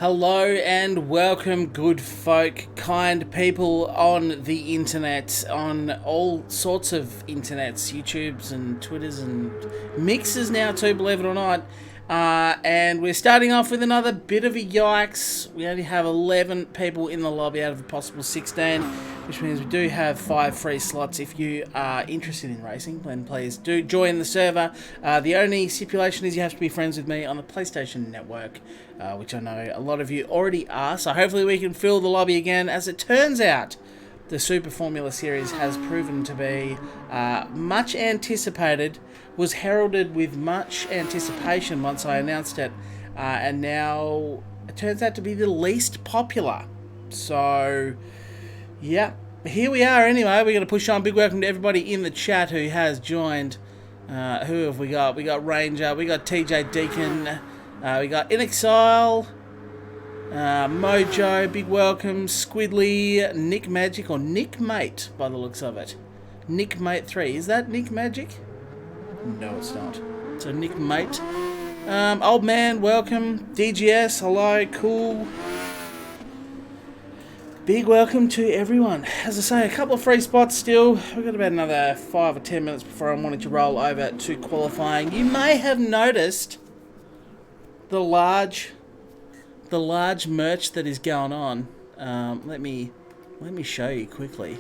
Hello and welcome, good folk, kind people on the internet, on all sorts of internets, YouTubes and Twitters and mixers now too, believe it or not. And we're starting off with another bit of a yikes. We only have 11 people in the lobby out of a possible 16, which means we do have 5 free slots. If you are interested in racing, then please do join the server. The only stipulation is you have to be friends with me on the PlayStation Network, which I know a lot of you already are, so hopefully we can fill the lobby again. As it turns out, the Super Formula Series has proven to be much anticipated, was heralded with much anticipation once I announced it, and now it turns out to be the least popular. So, yeah, here we are anyway. We're going to push on. Big welcome to everybody in the chat who has joined. Who have we got? We got Ranger, we got TJ Deacon, we got In Exile, Mojo, big welcome, Squidly, Nick Magic, or Nick Mate by the looks of it. Nick Mate 3. Is that Nick Magic? No, it's not. So Nick Mate. Old Man, welcome. DGS, hello, cool. Big welcome to everyone. As I say, a couple of free spots still. We've got about another 5 or 10 minutes before I'm wanting to roll over to qualifying. You may have noticed the large merch that is going on. Let me show you quickly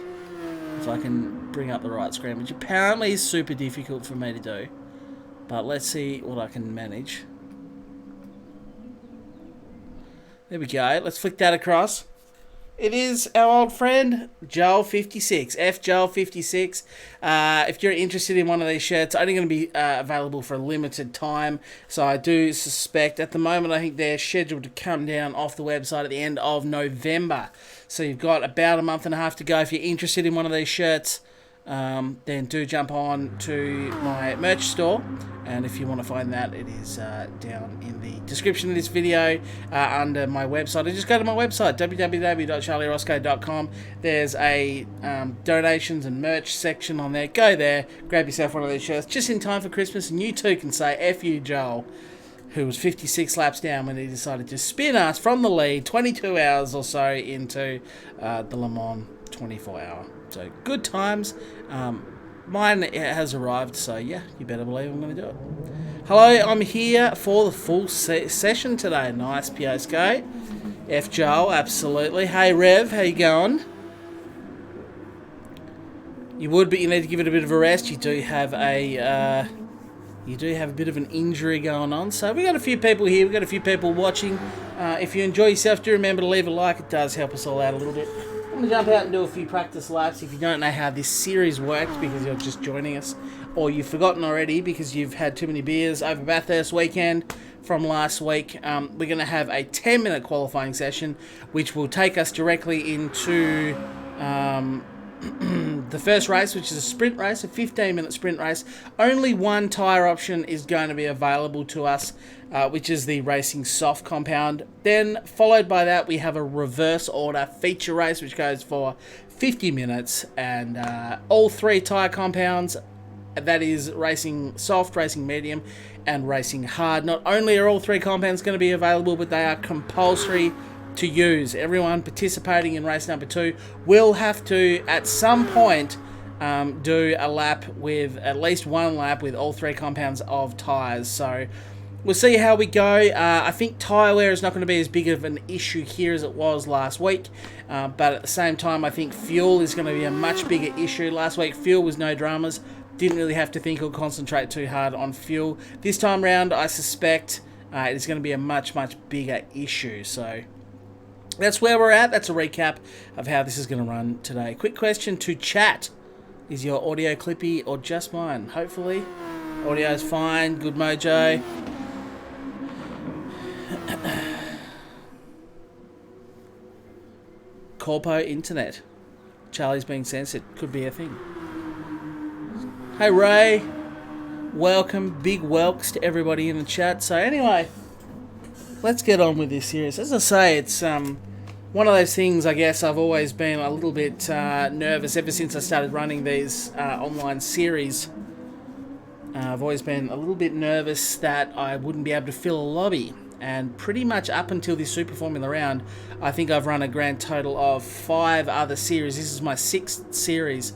if I can bring up the right screen, which apparently is super difficult for me to do. But let's see what I can manage. There we go. Let's flick that across. It is our old friend, Joel56, FJoel56. If you're interested in one of these shirts, only going to be available for a limited time. So I do suspect, at the moment, I think they're scheduled to come down off the website at the end of November. So you've got about a month and a half to go. If you're interested in one of these shirts, then do jump on to my merch store, and if you want to find that, it is down in the description of this video under my website. Just go to my website, www.charlieroscoe.com. There's a donations and merch section on there. Go there, grab yourself one of these shirts just in time for Christmas, and you too can say F you Joel, who was 56 laps down when he decided to spin us from the lead 22 hours or so into the Le Mans 24-hour. So good times. Mine has arrived, so yeah, you better believe I'm going to do it. Hello, I'm here for the full session today. Nice, Piosco. F Joel, absolutely. Hey Rev, how you going? You would, but you need to give it a bit of a rest. You do have a bit of an injury going on. So we got a few people here. We got a few people watching. If you enjoy yourself, do remember to leave a like. It does help us all out a little bit. I'm going to jump out and do a few practice laps. If you don't know how this series works because you're just joining us, or you've forgotten already because you've had too many beers over Bathurst weekend from last week, we're going to have a 10-minute qualifying session, which will take us directly into the first race, which is a sprint race, a 15-minute sprint race. Only one tyre option is going to be available to us, which is the Racing Soft compound. Then, followed by that, we have a reverse order feature race, which goes for 50 minutes, and all 3 tyre compounds, that is Racing Soft, Racing Medium, and Racing Hard. Not only are all 3 compounds going to be available, but they are compulsory to use. Everyone participating in race number 2 will have to, at some point, do a lap with, at least one lap with all 3 compounds of tyres. So we'll see how we go. I think tyre wear is not going to be as big of an issue here as it was last week, but at the same time, I think fuel is going to be a much bigger issue. Last week, fuel was no dramas. Didn't really have to think or concentrate too hard on fuel. This time round, I suspect it is going to be a much, much bigger issue. So that's where we're at. That's a recap of how this is going to run today. Quick question to chat. Is your audio clippy or just mine? Hopefully, audio's fine. Good mojo. Corpo internet. Charlie's being censored. Could be a thing. Hey Ray. Welcome. Big welks to everybody in the chat. So anyway, let's get on with this series. As I say, it's one of those things, I guess, I've always been a little bit nervous ever since I started running these online series. I've always been a little bit nervous that I wouldn't be able to fill a lobby. And pretty much up until this Super Formula round, I think I've run a grand total of 5 other series. This is my 6th series.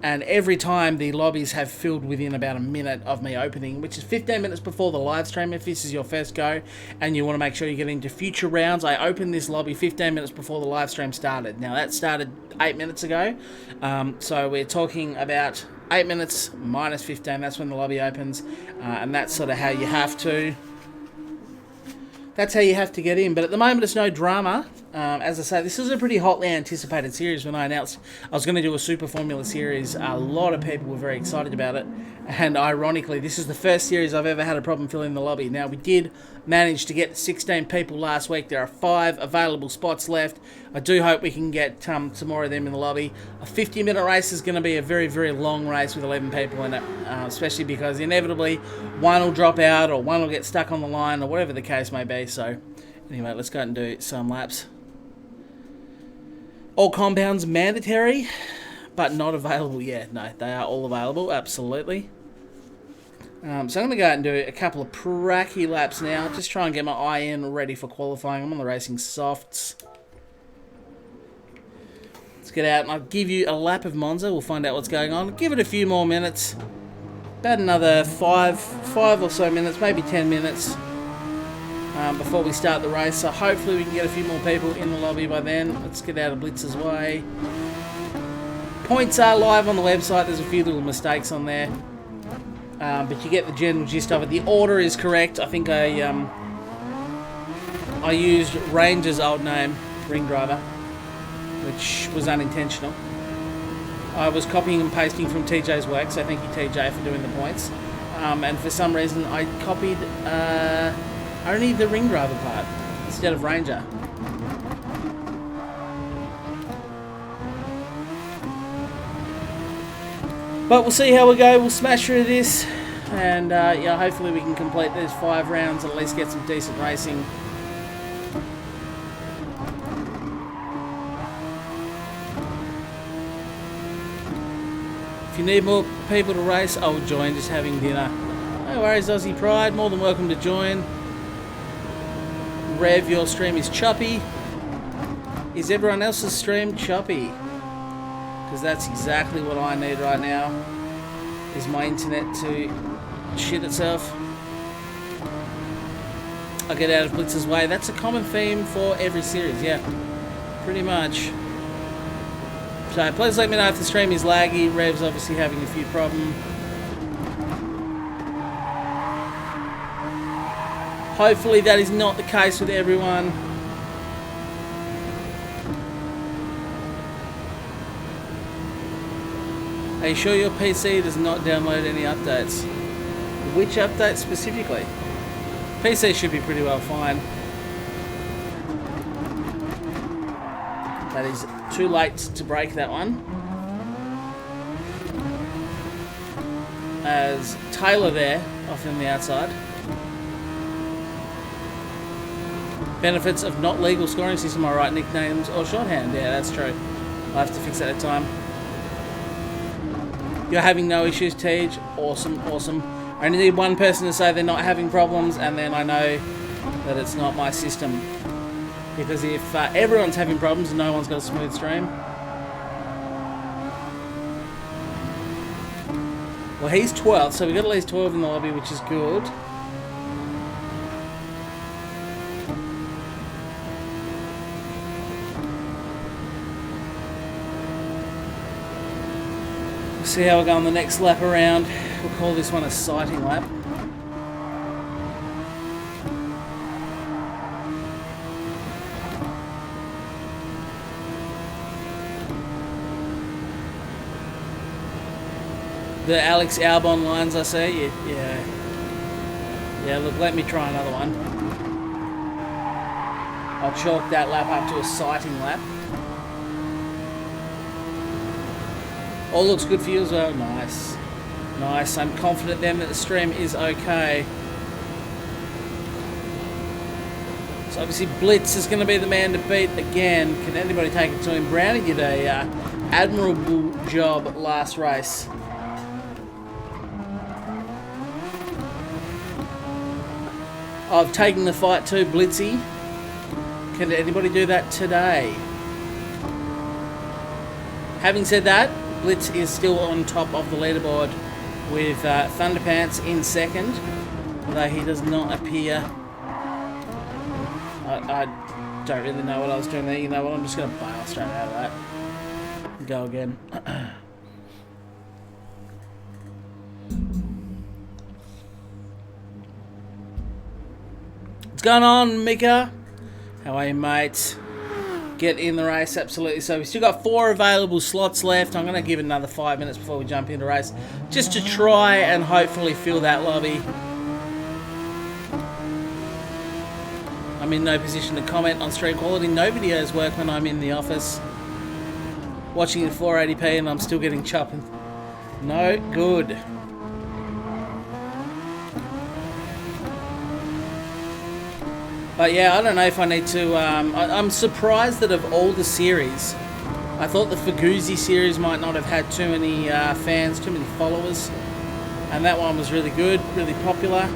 And every time the lobbies have filled within about a minute of me opening, which is 15 minutes before the live stream if this is your first go and you want to make sure you get into future rounds. I opened this lobby 15 minutes before the live stream started. Now that started 8 minutes ago, so we're talking about 8 minutes minus 15, that's when the lobby opens, and that's sort of how you have to... That's how you have to get in, but at the moment it's no drama. As I say, this is a pretty hotly anticipated series. When I announced I was going to do a Super Formula series, a lot of people were very excited about it, and ironically, this is the first series I've ever had a problem filling the lobby. Now, we did manage to get 16 people last week. There are 5 available spots left. I do hope we can get some more of them in the lobby. A 50-minute race is going to be a very, very long race with 11 people in it, especially because inevitably one will drop out or one will get stuck on the line or whatever the case may be. So anyway, let's go out and do some laps. All compounds mandatory, but not available yet. No, they are all available, absolutely. So I'm going to go out and do a couple of pracky laps now. Just try and get my eye in ready for qualifying. I'm on the racing softs. Let's get out and I'll give you a lap of Monza. We'll find out what's going on. Give it a few more minutes. About another 5 or so minutes, maybe 10 minutes. Before we start the race, so hopefully we can get a few more people in the lobby by then. Let's get out of Blitz's way. Points are live on the website. There's a few little mistakes on there, but you get the general gist of it. The order is correct. I think I used Ranger's old name, Ring Driver, which was unintentional. I was copying and pasting from TJ's work, so thank you TJ for doing the points. And for some reason I copied only the Ring Driver part instead of Ranger. But we'll see how we go. We'll smash through this, and yeah, hopefully we can complete these 5 rounds and at least get some decent racing. If you need more people to race, I will join. Just having dinner. No worries, Aussie Pride. More than welcome to join. Rev, your stream is choppy. Is everyone else's stream choppy? Because that's exactly what I need right now, is my internet to shit itself. I'll get out of Blitz's way. That's a common theme for every series, yeah. Pretty much. So please let me know if the stream is laggy. Rev's obviously having a few problems. Hopefully that is not the case with everyone. Are you sure your PC does not download any updates? Which update specifically? PC should be pretty well fine. That is too late to break that one. As Taylor there, off on the outside. Benefits of not legal scoring system, I write nicknames or shorthand. Yeah, that's true. I'll have to fix that at time. You're having no issues, Tej. Awesome, awesome. I only need one person to say they're not having problems, and then I know that it's not my system. Because if everyone's having problems and no one's got a smooth stream... Well, he's 12th, so we've got at least 12 in the lobby, which is good. See how we go on the next lap around. We'll call this one a sighting lap. The Alex Albon lines, I see. Yeah, look, let me try another one. I'll chalk that lap up to a sighting lap. All looks good for you as well. Nice. Nice. I'm confident then that the stream is okay. So obviously Blitz is going to be the man to beat again. Can anybody take it to him? Brownie did a admirable job last race. of taking the fight to Blitzy. Can anybody do that today? Having said that, Blitz is still on top of the leaderboard with Thunderpants in second, although he does not appear. I don't really know what I was doing there. You know what? I'm just going to bail straight out of that and go again. What's going on, Mika? How are you, mate? Get in the race, absolutely. So we've still got 4 available slots left. I'm going to give it another 5 minutes before we jump into the race, just to try and hopefully fill that lobby. I'm in no position to comment on stream quality. No videos work when I'm in the office. Watching in 480p and I'm still getting chopped. No good. But yeah, I don't know if I need to... I'm surprised that of all the series, I thought the Faguzi series might not have had too many fans, too many followers. And that one was really good, really popular.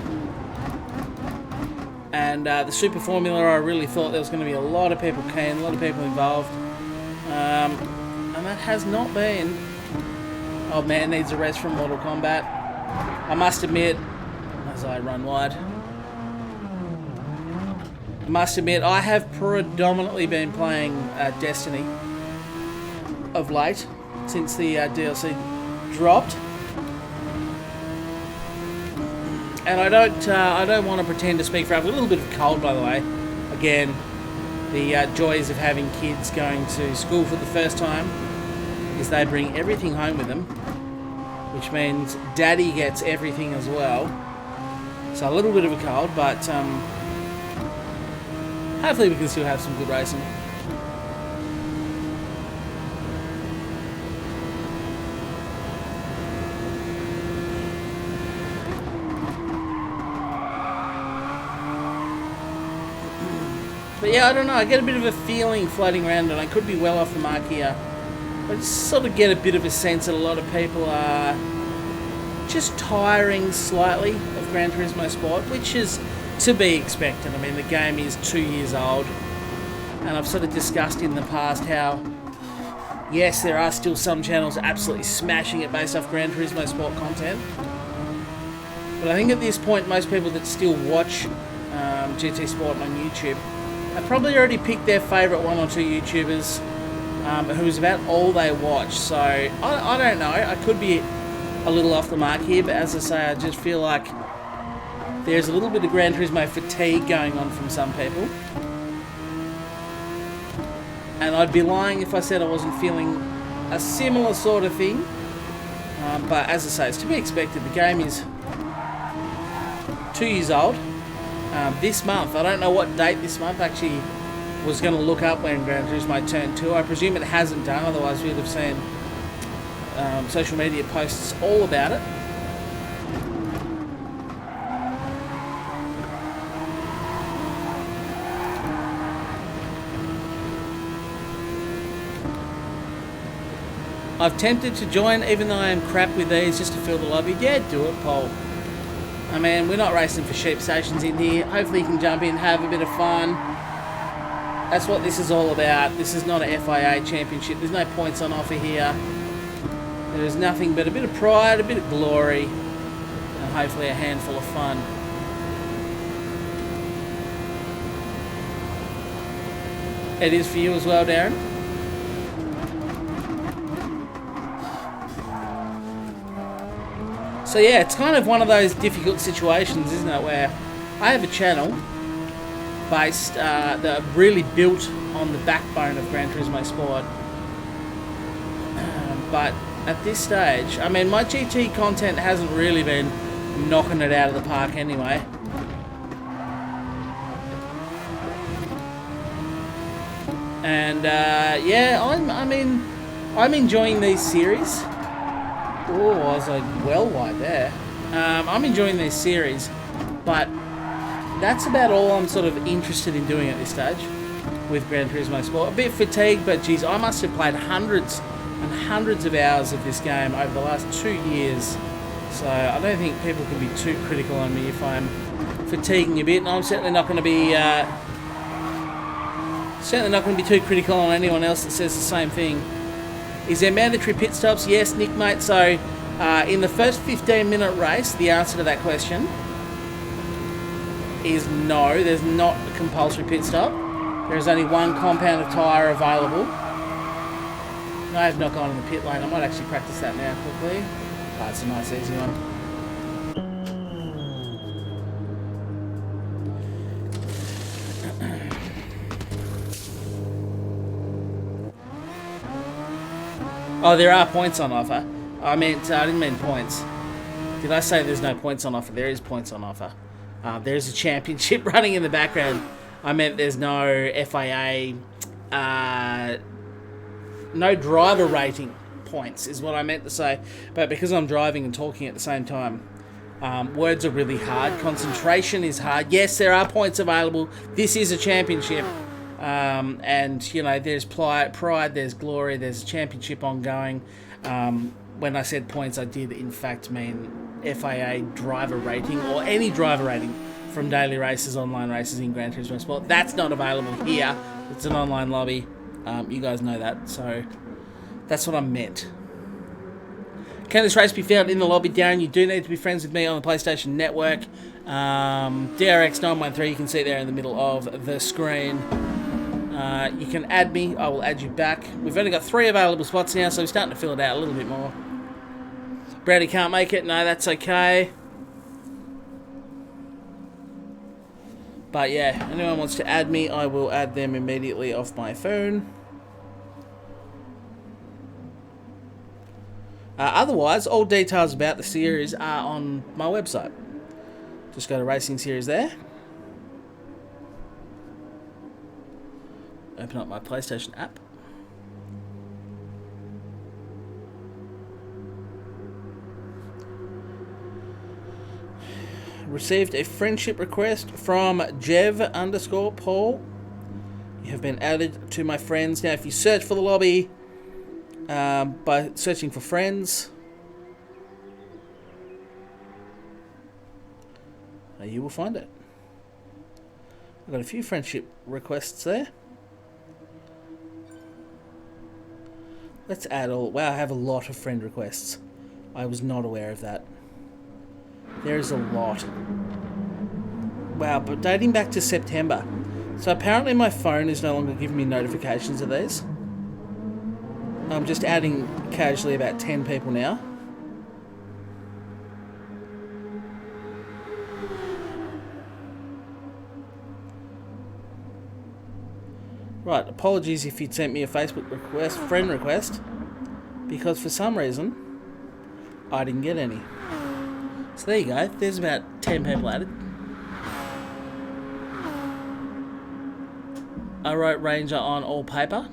And the Super Formula, I really thought there was going to be a lot of people keen, a lot of people involved. And that has not been. Oh man, needs a rest from Mortal Kombat. I must admit, as I run wide, I must admit I have predominantly been playing Destiny of late, since the DLC dropped. And I don't want to pretend to speak for... I've got a little bit of cold, by the way. Again, the joys of having kids going to school for the first time is they bring everything home with them, which means Daddy gets everything as well. So a little bit of a cold, but hopefully we can still have some good racing. But yeah, I don't know, I get a bit of a feeling floating around, and I could be well off the mark here. I just sort of get a bit of a sense that a lot of people are just tiring slightly of Gran Turismo Sport, which is to be expected. I mean, the game is 2 years old, and I've sort of discussed in the past how, yes, there are still some channels absolutely smashing it based off Gran Turismo Sport content. But I think at this point, most people that still watch GT Sport on YouTube have probably already picked their favourite 1 or 2 YouTubers who's about all they watch. So, I don't know. I could be a little off the mark here, but as I say, I just feel like there's a little bit of Gran Turismo fatigue going on from some people. And I'd be lying if I said I wasn't feeling a similar sort of thing. But as I say, it's to be expected. The game is 2 years old. This month, I don't know what date this month, actually was going to look up when Gran Turismo turned 2. I presume it hasn't done, otherwise we'd have seen social media posts all about it. I've tempted to join, even though I am crap with these, just to fill the lobby. Yeah, do it, Paul. I mean, we're not racing for sheep stations in here. Hopefully you can jump in, have a bit of fun. That's what this is all about. This is not a FIA championship. There's no points on offer here. There is nothing but a bit of pride, a bit of glory, and hopefully a handful of fun. It is for you as well, Darren. So yeah, it's kind of one of those difficult situations, isn't it, where I have a channel based, that really built on the backbone of Gran Turismo Sport. But at this stage, I mean, my GT content hasn't really been knocking it out of the park anyway. And yeah, I'm enjoying these series. Oh, I was like well wide there. I'm enjoying this series, but that's about all I'm sort of interested in doing at this stage with Gran Turismo Sport. A bit fatigued, but geez, I must have played hundreds and hundreds of hours of this game over the last 2 years. So I don't think people can be too critical on me if I'm fatiguing a bit, and I'm certainly not going to be too critical on anyone else that says the same thing. Is there mandatory pit stops? Yes, Nick, mate. So in the first 15-minute race, the answer to that question is no. There's not a compulsory pit stop. There is only one compound of tyre available. I have not gone in the pit lane. I might actually practice that now quickly. Oh, it's a nice easy one. Oh, there are points on offer. I didn't mean points. Did I say there's no points on offer? There is points on offer. There's a championship running in the background. I meant there's no FIA, no driver rating points is what I meant to say. But because I'm driving and talking at the same time, words are really hard. Concentration is hard. Yes, there are points available. This is a championship. And, you know, there's pride, there's glory, there's a championship ongoing. When I said points, I did in fact mean FIA driver rating or any driver rating from daily races, online races in Gran Turismo Sport. That's not available here. It's an online lobby. You guys know that, so that's what I meant. Can this race be found in the lobby, Darren? You do need to be friends with me on the PlayStation Network. DRX913, you can see there in the middle of the screen. You can add me. I will add you back. We've only got 3 available spots now, so we're starting to fill it out a little bit more. Brady can't make it. No, that's okay. But yeah, anyone wants to add me, I will add them immediately off my phone. Otherwise, all details about the series are on my website. Just go to Racing Series there. Open up my PlayStation app. Received a friendship request from Jev_Paul. You have been added to my friends. Now, if you search for the lobby by searching for friends, you will find it. I've got a few friendship requests there. Let's add all... Wow, I have a lot of friend requests. I was not aware of that. There's a lot. Wow, but dating back to September. So apparently my phone is no longer giving me notifications of these. I'm just adding casually about 10 people now. Right, apologies if you'd sent me a Facebook request, friend request, because for some reason I didn't get any. So there you go, there's about 10 people added. I wrote Ranger on all paper.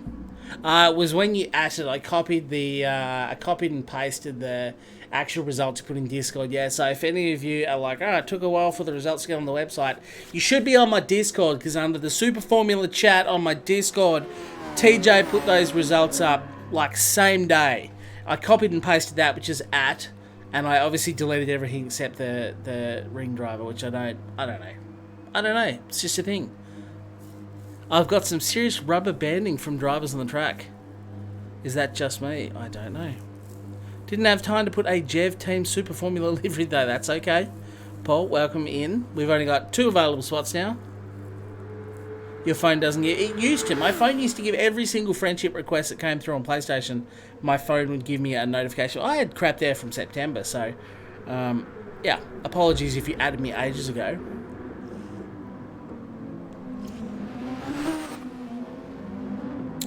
It was when you added, I copied and pasted the actual results you put in Discord. Yeah, so if any of you are like, it took a while for the results to get on the website, you should be on my Discord, because under the Super Formula chat on my Discord, TJ put those results up like same day. I copied and pasted that, which is @ and I obviously deleted everything except the ring driver, which I don't know. It's just a thing. I've got some serious rubber banding from drivers on the track. Is that just me? I don't know. Didn't have time to put a Jev Team Super Formula livery though. That's okay. Paul, welcome in. We've only got 2 available spots now. Your phone doesn't get... It used to. My phone used to give every single friendship request that came through on PlayStation. My phone would give me a notification. I had crap there from September, so... yeah. Apologies if you added me ages ago.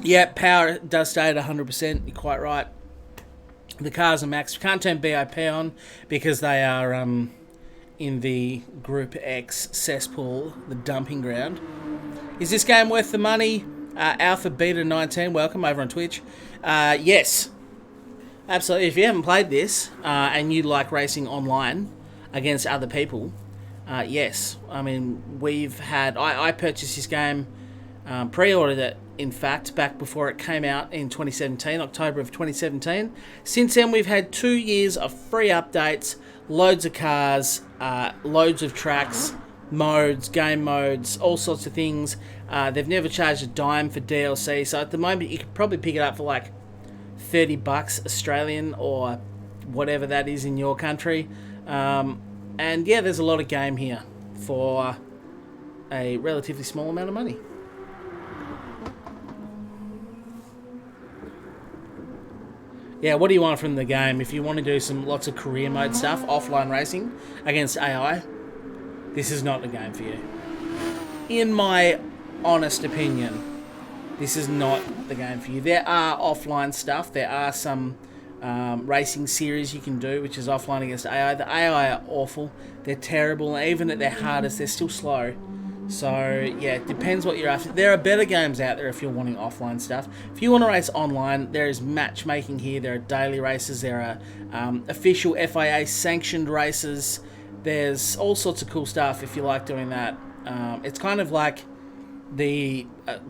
Yeah, power does stay at 100%. You're quite right. The cars are max. We can't turn BIP on because they are in the Group X cesspool, the dumping ground. Is this game worth the money? Alpha Beta 19, welcome over on Twitch. Yes, absolutely. If you haven't played this and you like racing online against other people, yes. I mean, we've had... I purchased this game Pre-ordered it, in fact, back before it came out in 2017, October of 2017. Since then, we've had 2 years of free updates, loads of cars, loads of tracks, modes, game modes, all sorts of things. They've never charged a dime for DLC, so at the moment you could probably pick it up for like $30 Australian or whatever that is in your country. And yeah, there's a lot of game here for a relatively small amount of money. Yeah, what do you want from the game? If you want to do lots of career mode stuff, offline racing against AI, this is not the game for you. In my honest opinion, this is not the game for you. There are offline stuff. There are some racing series you can do, which is offline against AI. The AI are awful. They're terrible. And even at their hardest, they're still slow. So, yeah, it depends what you're after. There are better games out there if you're wanting offline stuff. If you want to race online, there is matchmaking here. There are daily races. There are official FIA sanctioned races. There's all sorts of cool stuff if you like doing that. It's kind of like the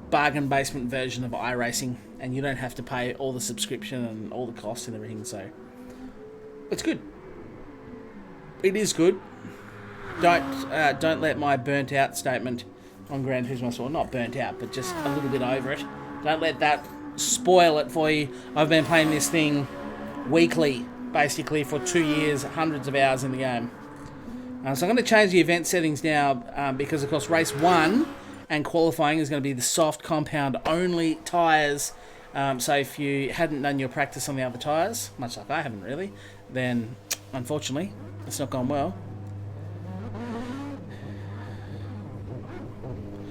bargain basement version of iRacing, and you don't have to pay all the subscription and all the costs and everything, so it's good. It is good. Don't let my burnt out statement on Gran Turismo, well, not burnt out, but just a little bit over it. Don't let that spoil it for you. I've been playing this thing weekly, basically, for 2 years, hundreds of hours in the game. So I'm going to change the event settings now because, of course, race 1 and qualifying is going to be the soft compound only tyres. So if you hadn't done your practice on the other tyres, much like I haven't really, then unfortunately it's not gone well.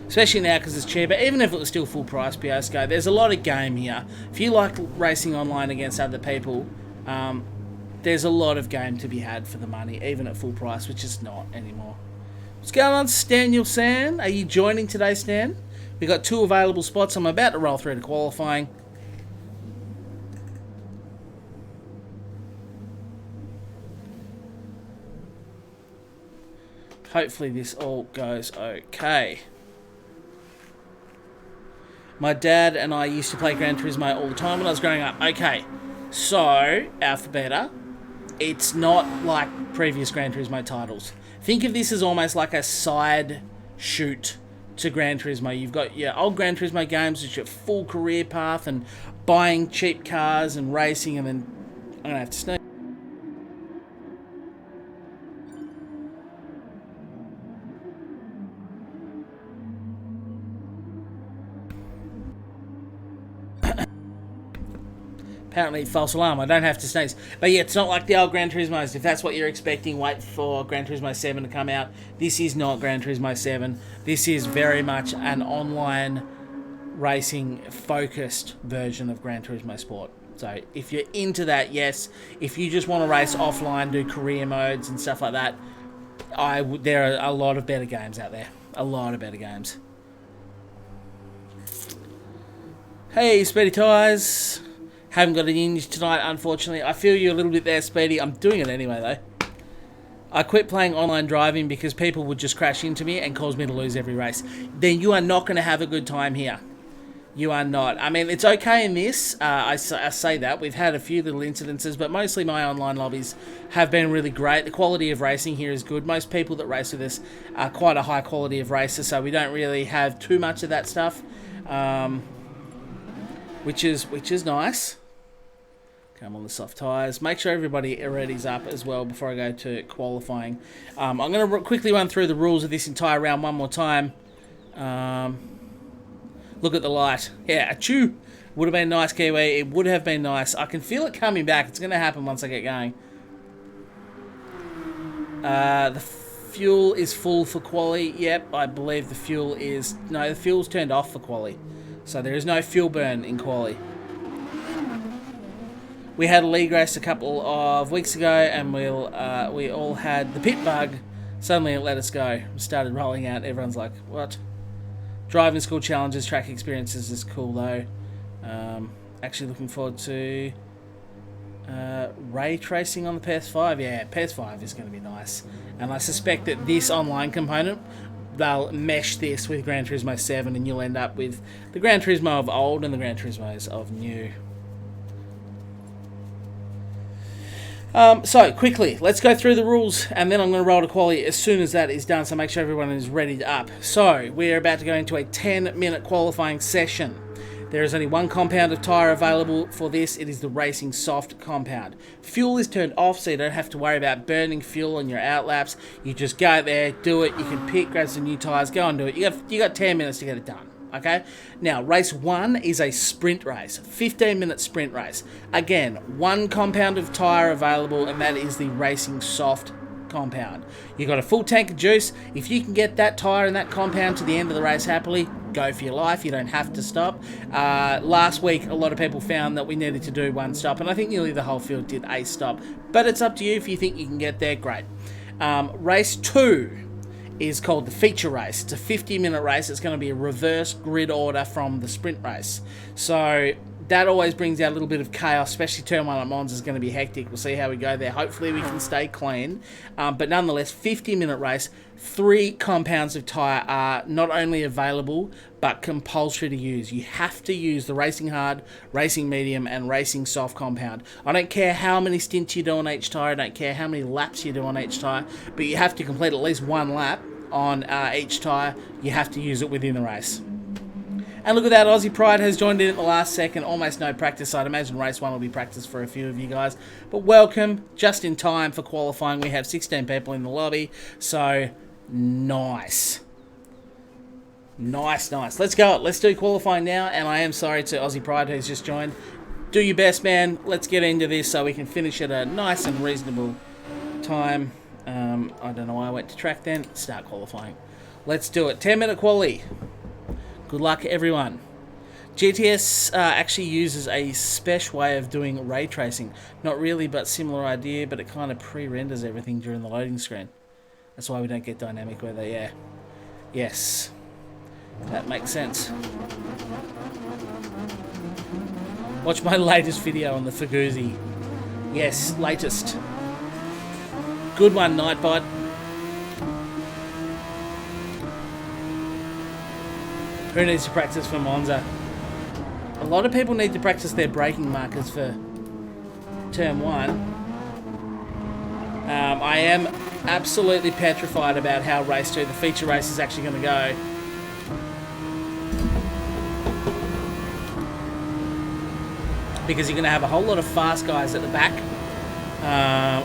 Especially now because it's cheaper. Even if it was still full price, Piasco, there's a lot of game here. If you like racing online against other people, there's a lot of game to be had for the money, even at full price, which is not anymore. What's going on, Staniel San? Are you joining today, Stan? We've got 2 available spots. I'm about to roll through to qualifying. Hopefully this all goes okay. My dad and I used to play Gran Turismo all the time when I was growing up. Okay, so, Alphabeta, it's not like previous Gran Turismo titles. Think of this as almost like a side shoot to Gran Turismo. You've got your old Gran Turismo games, which are full career path and buying cheap cars and racing, and then I'm going to have to sneeze. Apparently, false alarm. I don't have to sneeze. But yeah, it's not like the old Gran Turismos. If that's what you're expecting, wait for Gran Turismo 7 to come out. This is not Gran Turismo 7. This is very much an online racing-focused version of Gran Turismo Sport. So if you're into that, yes. If you just want to race offline, do career modes and stuff like that, there are a lot of better games out there. A lot of better games. Hey, Speedy Ties. Haven't got any news tonight, unfortunately. I feel you a little bit there, Speedy. I'm doing it anyway, though. I quit playing online driving because people would just crash into me and cause me to lose every race. Then you are not going to have a good time here. You are not. I mean, it's okay in this. I say that. We've had a few little incidences, but mostly my online lobbies have been really great. The quality of racing here is good. Most people that race with us are quite a high quality of racers, so we don't really have too much of that stuff, which is nice. Come on the soft tyres. Make sure everybody ready's up as well before I go to qualifying. I'm going to quickly run through the rules of this entire round one more time. Look at the light. Yeah, achoo. Would have been nice, Kiwi. It would have been nice. I can feel it coming back. It's going to happen once I get going. The fuel is full for quali. Yep, I believe the fuel is... No, the fuel's turned off for quali. So there is no fuel burn in quali. We had a league race a couple of weeks ago, and we all had the pit bug. Suddenly it let us go. We started rolling out. Everyone's like, what? Driving school challenges, track experiences is cool though. Actually looking forward to ray tracing on the PS5. Yeah, PS5 is going to be nice. And I suspect that this online component they'll mesh this with Gran Turismo 7 and you'll end up with the Gran Turismo of old and the Gran Turismos of new. So, quickly, let's go through the rules, and then I'm going to roll to quality as soon as that is done, so make sure everyone is ready up. So, we're about to go into a 10-minute qualifying session. There is only one compound of tyre available for this. It is the Racing Soft compound. Fuel is turned off, so you don't have to worry about burning fuel on your outlaps. You just go there, do it. You can pick, grab some new tyres, go and do it. You got 10 minutes to get it done. Okay, now race 1 is a sprint race, 15-minute sprint race. Again, one compound of tyre available, and that is the Racing Soft compound. You've got a full tank of juice. If you can get that tyre and that compound to the end of the race happily, go for your life. You don't have to stop. Last week, a lot of people found that we needed to do one stop, and I think nearly the whole field did a stop. But it's up to you. If you think you can get there, great. Race 2 is called the feature race. It's a 50-minute race. It's going to be a reverse grid order from the sprint race. So that always brings out a little bit of chaos, especially turn 1 at Monza is going to be hectic. We'll see how we go there. Hopefully we can stay clean. But nonetheless, 50-minute race, 3 compounds of tyre are not only available, but compulsory to use. You have to use the Racing Hard, Racing Medium, and Racing Soft compound. I don't care how many stints you do on each tyre. I don't care how many laps you do on each tyre. But you have to complete at least 1 lap on each tyre. You have to use it within the race. And look at that, Aussie Pride has joined in at the last second. Almost no practice. I'd imagine race 1 will be practice for a few of you guys. But welcome, just in time for qualifying. We have 16 people in the lobby, so nice. Nice. Let's go. Let's do qualifying now, and I am sorry to Aussie Pride who's just joined. Do your best, man. Let's get into this so we can finish at a nice and reasonable time. I don't know why I went to track then. Start qualifying. Let's do it. 10-minute quali. Good luck, everyone. GTS actually uses a special way of doing ray tracing. Not really, but similar idea, but it kind of pre-renders everything during the loading screen. That's why we don't get dynamic weather, yeah. Yes. That makes sense. Watch my latest video on the Faguzi. Yes, latest. Good one, Nightbot. Who needs to practice for Monza? A lot of people need to practice their braking markers for turn 1. I am absolutely petrified about how race 2, the feature race, is actually going to go. Because you're going to have a whole lot of fast guys at the back.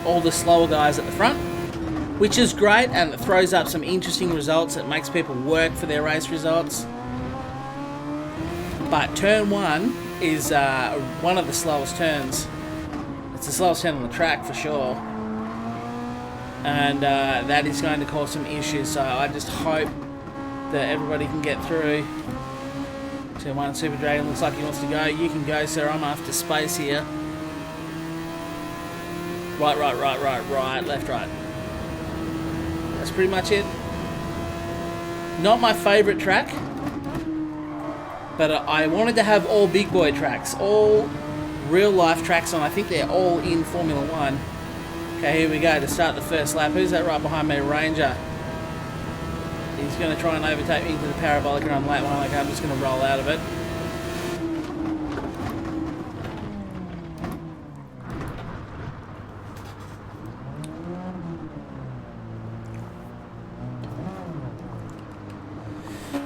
All the slower guys at the front. Which is great, and it throws up some interesting results. It makes people work for their race results. But turn 1 is one of the slowest turns. It's the slowest turn on the track for sure. And that is going to cause some issues. So I just hope that everybody can get through. Turn 1, Super Dragon looks like he wants to go. You can go, sir. I'm after space here. Right, left, right. That's pretty much it. Not my favourite track. But I wanted to have all big boy tracks, all real life tracks, and I think they're all in Formula 1. Okay, here we go to start the first lap. Who's that right behind me? Ranger. He's going to try and overtake me into the parabolic, and I'm late one. Okay, I'm just going to roll out of it.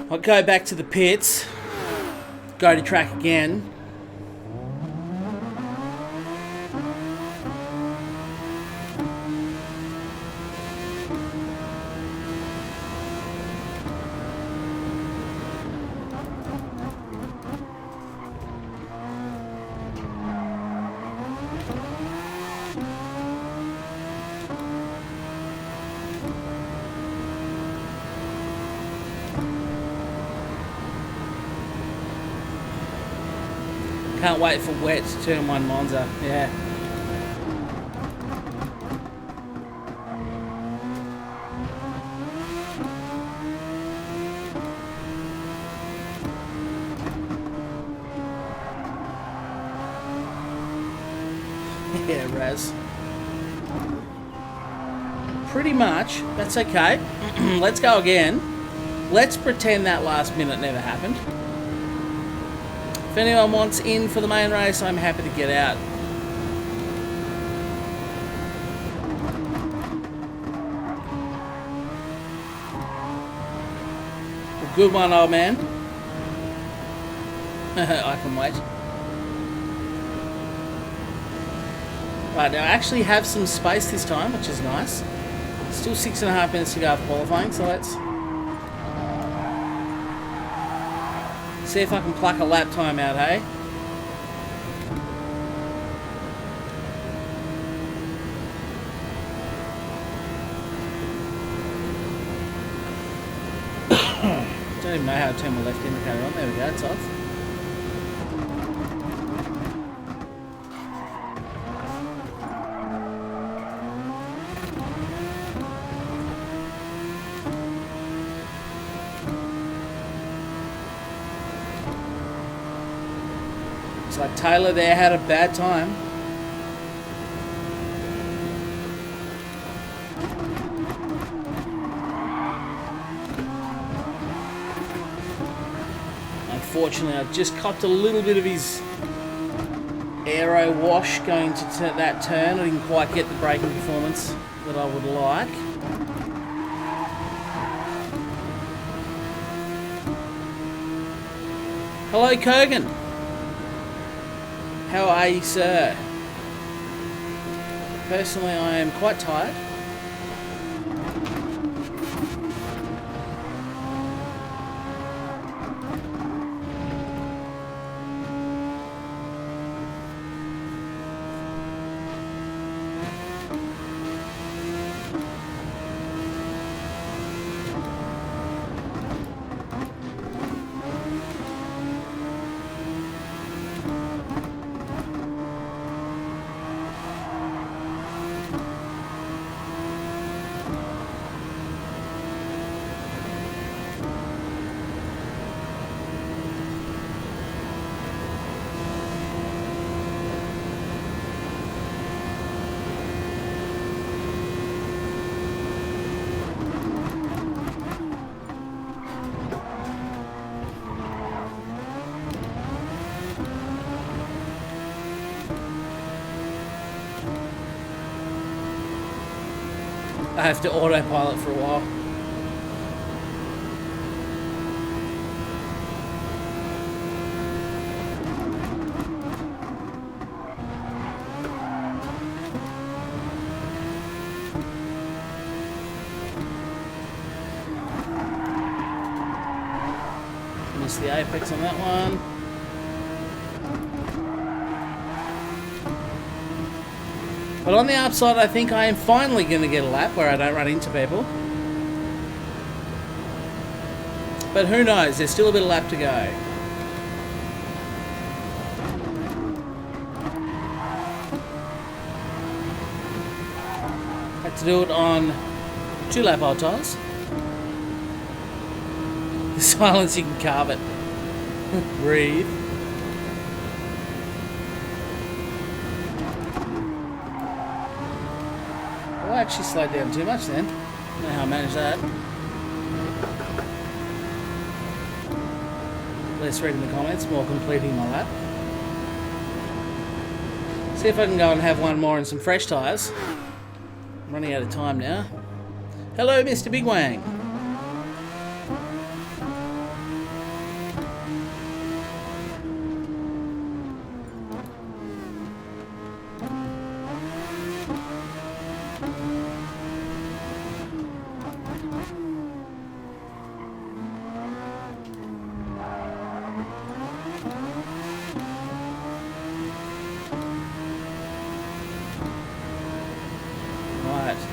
I'll go back to the pits. Go to track again. Can't wait for wet turn 1 Monza. Yeah. Yeah, Raz. Pretty much. That's okay. Let's go again. let's pretend that last minute never happened. If anyone wants in for the main race, I'm happy to get out. Good one, old man. I can wait. Right, now I actually have some space this time, which is nice. Still 6.5 minutes to go after qualifying, so let's see if I can pluck a lap time out, hey? Don't even know how to turn my left indicator on. There we go, it's off. Looks like Taylor there had a bad time. Unfortunately, I've just copped a little bit of his aero wash going to that turn. I didn't quite get the braking performance that I would like. Hello, Kogan. How are you, sir? Personally, I am quite tired. I have to autopilot for a while. Missed the apex on that one. But on the upside, I think I am finally going to get a lap where I don't run into people. But who knows? There's still a bit of lap to go. Had to do it on 2 lap old tyres. The silence, you can carve it. Breathe. I actually slowed down too much then. Don't know how I managed that. Less reading the comments, more completing my lap. See if I can go and have one more and some fresh tyres. I'm running out of time now. Hello, Mr. Big Wang.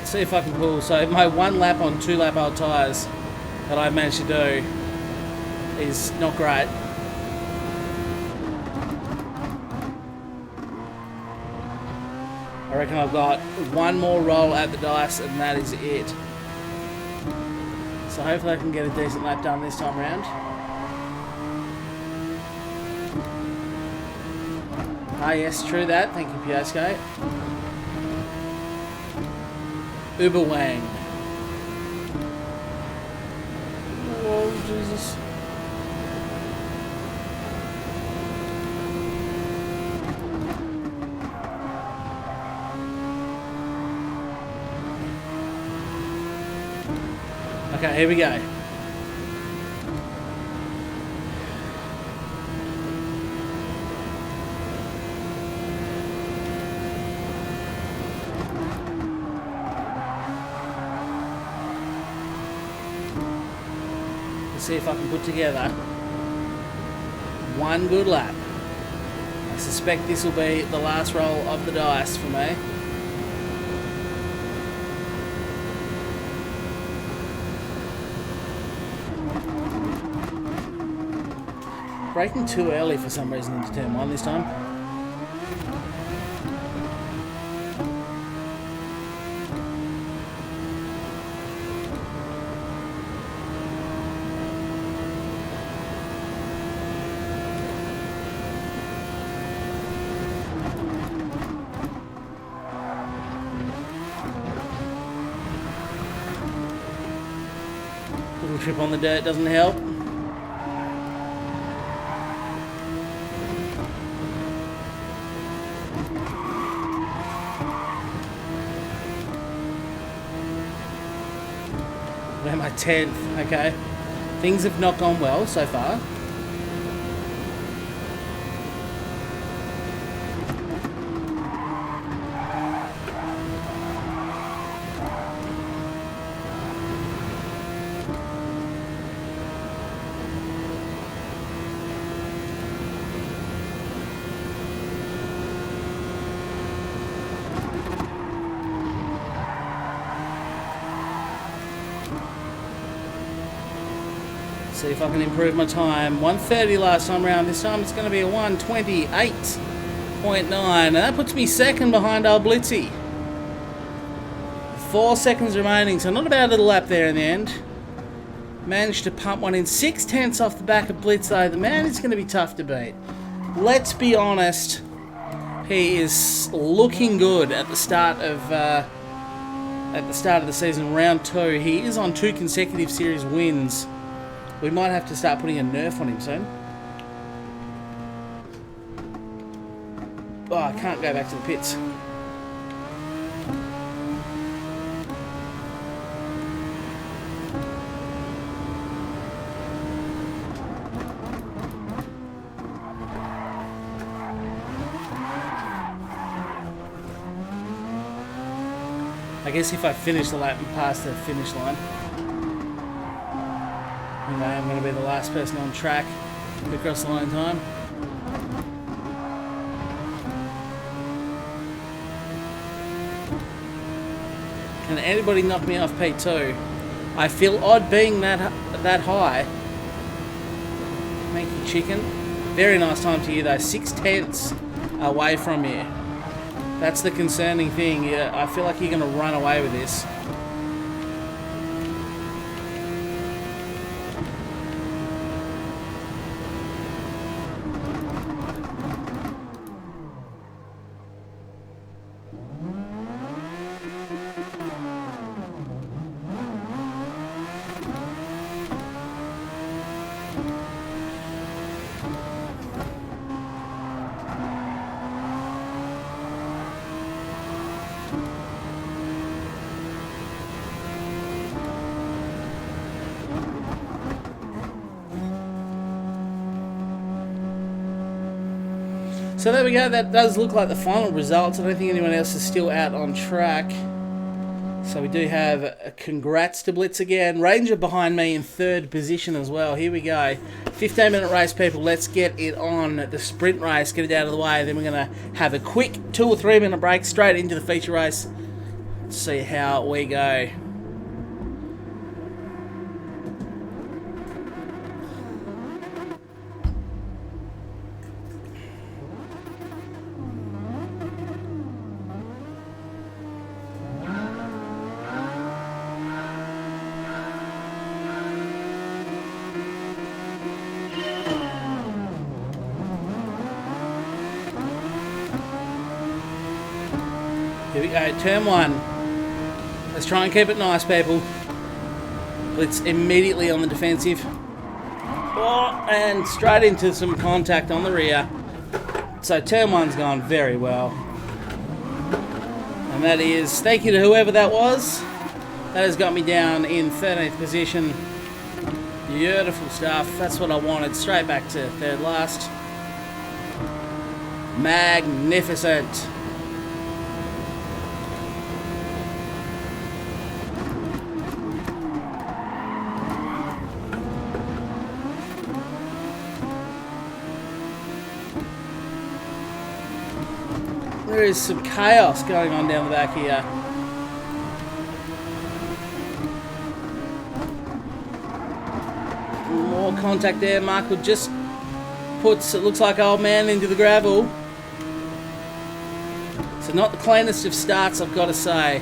See if I can pull. So my 1 lap on 2 lap old tyres that I managed to do is not great. I reckon I've got 1 more roll at the dice and that is it. So hopefully I can get a decent lap done this time around. Ah yes, true that. Thank you, Piasco. Uber Wang. Jesus. Okay, here we go. Let's see if I can put together one good lap. I suspect this will be the last roll of the dice for me. Braking too early for some reason into turn 1 this time. Little trip on the dirt doesn't help. We're my 10th, okay. Things have not gone well so far. See if I can improve my time. 1:30 last time round. This time it's going to be a 1:28.9. And that puts me second behind our Blitzy. 4 seconds remaining, so not a bad little lap there in the end. Managed to pump one in 6/10 off the back of Blitz though. The man is going to be tough to beat. Let's be honest. He is looking good at the start of the season, round 2. He is on 2 consecutive series wins. We might have to start putting a nerf on him soon. Oh, I can't go back to the pits. I guess if I finish the lap and pass the finish line, I'm going to be the last person on track to cross the line time. Can anybody knock me off P2? I feel odd being that high. Thank you, chicken. Very nice time to you though. 6/10 away from you. That's the concerning thing. Yeah, I feel like you're going to run away with this. So there we go, that does look like the final results. I don't think anyone else is still out on track. So we do have a congrats to Blitz again. Ranger behind me in 3rd position as well. Here we go. 15-minute race, people. Let's get it on. The sprint race, get it out of the way. Then we're going to have a quick 2 or 3 minute break straight into the feature race. Let's see how we go. Here we go, turn 1. Let's try and keep it nice, people. Blitz immediately on the defensive. Oh, and straight into some contact on the rear. So turn one's gone very well. And that is, thank you to whoever that was. That has got me down in 13th position. Beautiful stuff. That's what I wanted. Straight back to third last. Magnificent. There is some chaos going on down the back here. More contact there. Mark just puts, it looks like, old man into the gravel. So not the cleanest of starts, I've got to say.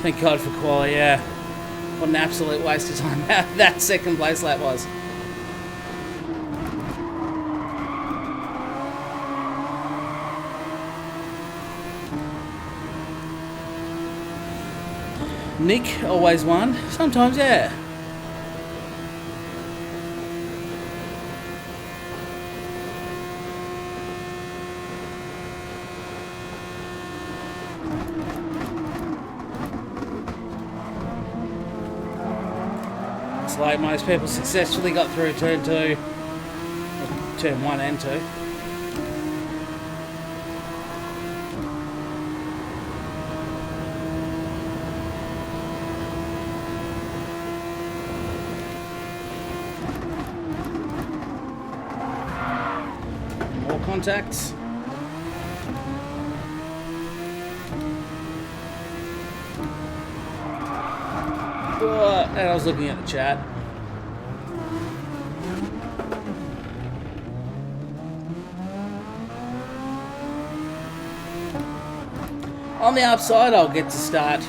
Thank God for quali, yeah. What an absolute waste of time that second place lap was. Nick always won. Sometimes, yeah. Looks like most people successfully got through turn 2. Turn 1 and 2. More contacts. And I was looking at the chat. On the upside, I'll get to start.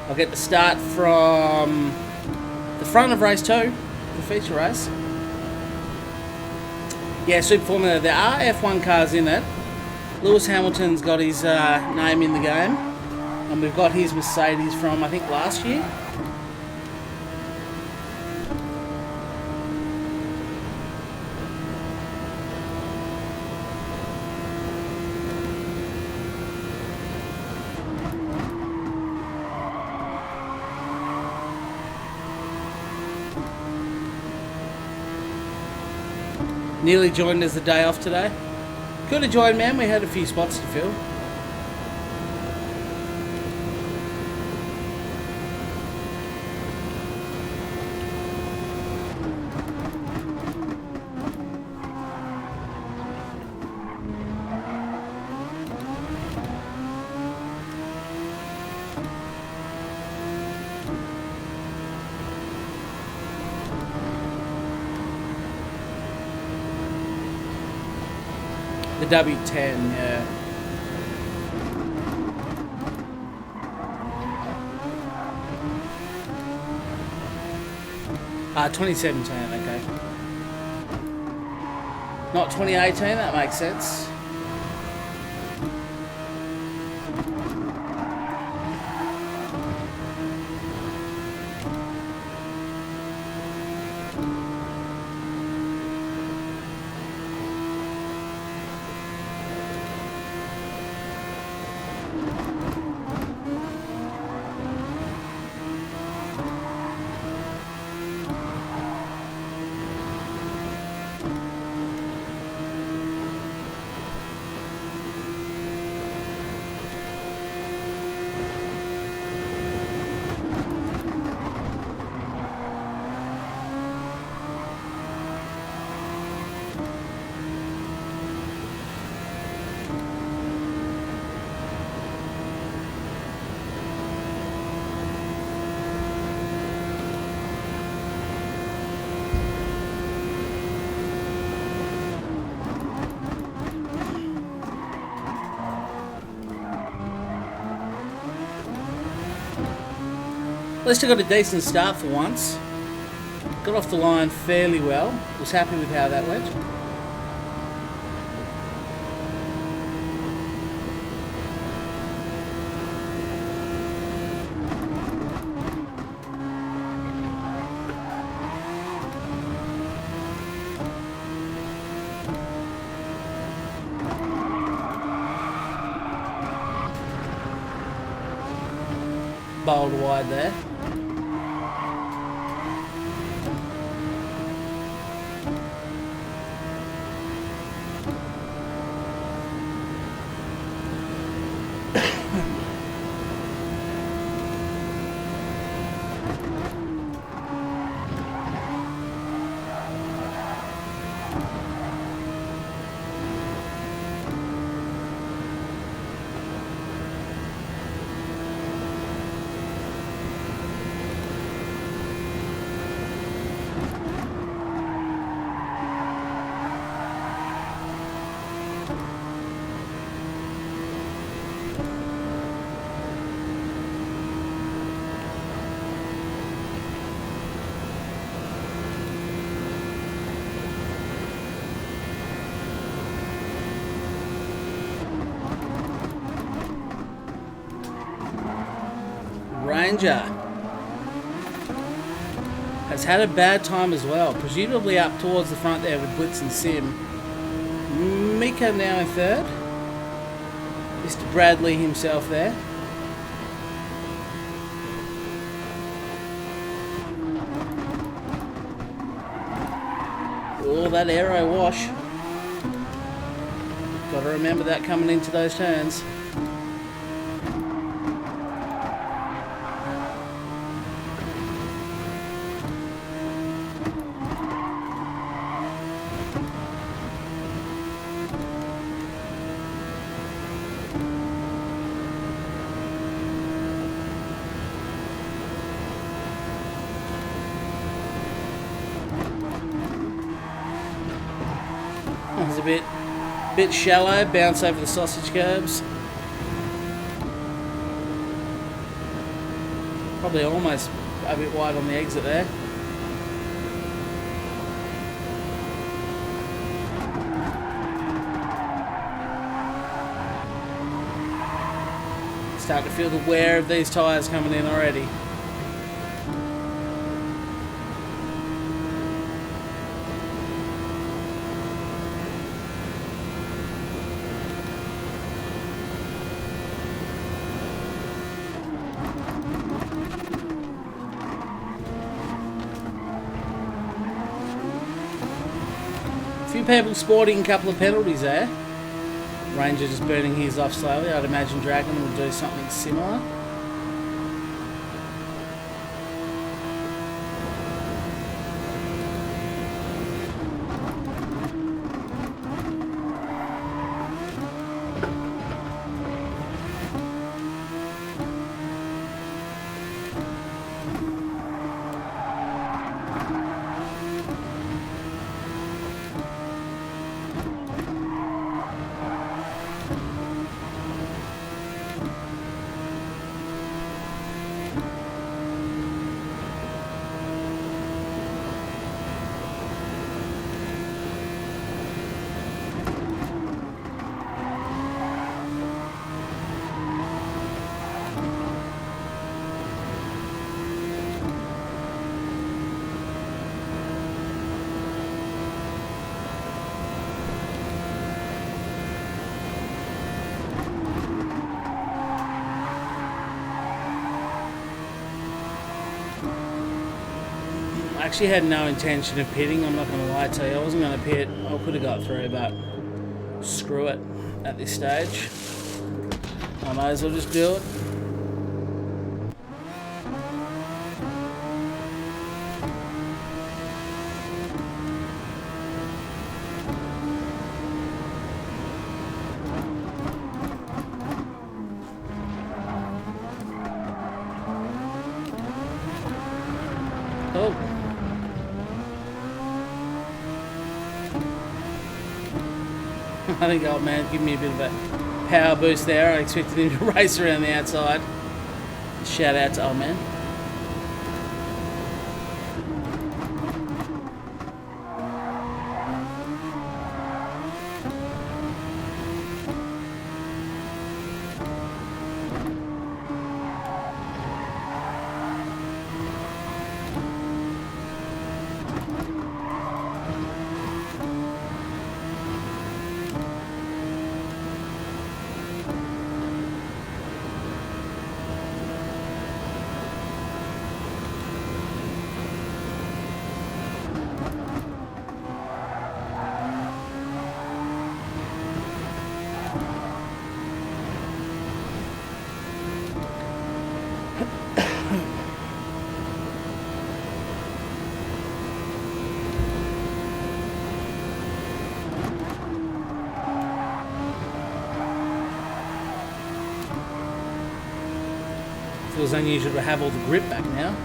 I'll get to start from the front of race 2, the feature race. Yeah, Super Formula. There are F1 cars in it. Lewis Hamilton's got his name in the game. And we've got his Mercedes from, I think, last year. Nearly joined as the day off today. Could have joined, man. We had a few spots to fill. The W10, yeah. Ah, 2017, okay. Not 2018, that makes sense. At least I got a decent start for once. Got off the line fairly well. Was happy with how that went. Bowled wide there. Ranger has had a bad time as well, presumably up towards the front there with Blitz and Sim. Mika now in third. Mr. Bradley himself there. Oh, that aero wash. Got to remember that coming into those turns. It's a bit shallow, bounce over the sausage curbs. Probably almost a bit wide on the exit there. Starting to feel the wear of these tyres coming in already. Few people sporting a couple of penalties there. Ranger just burning his off slowly. I'd imagine Dragon will do something similar. I actually had no intention of pitting, I'm not going to lie to you. I wasn't going to pit, I could have got through, but screw it at this stage. I might as well just do it. Oh. I think old man gave me a bit of a power boost there. I expected him to race around the outside. Shout out to old man. Feels unusual to have all the grip back now.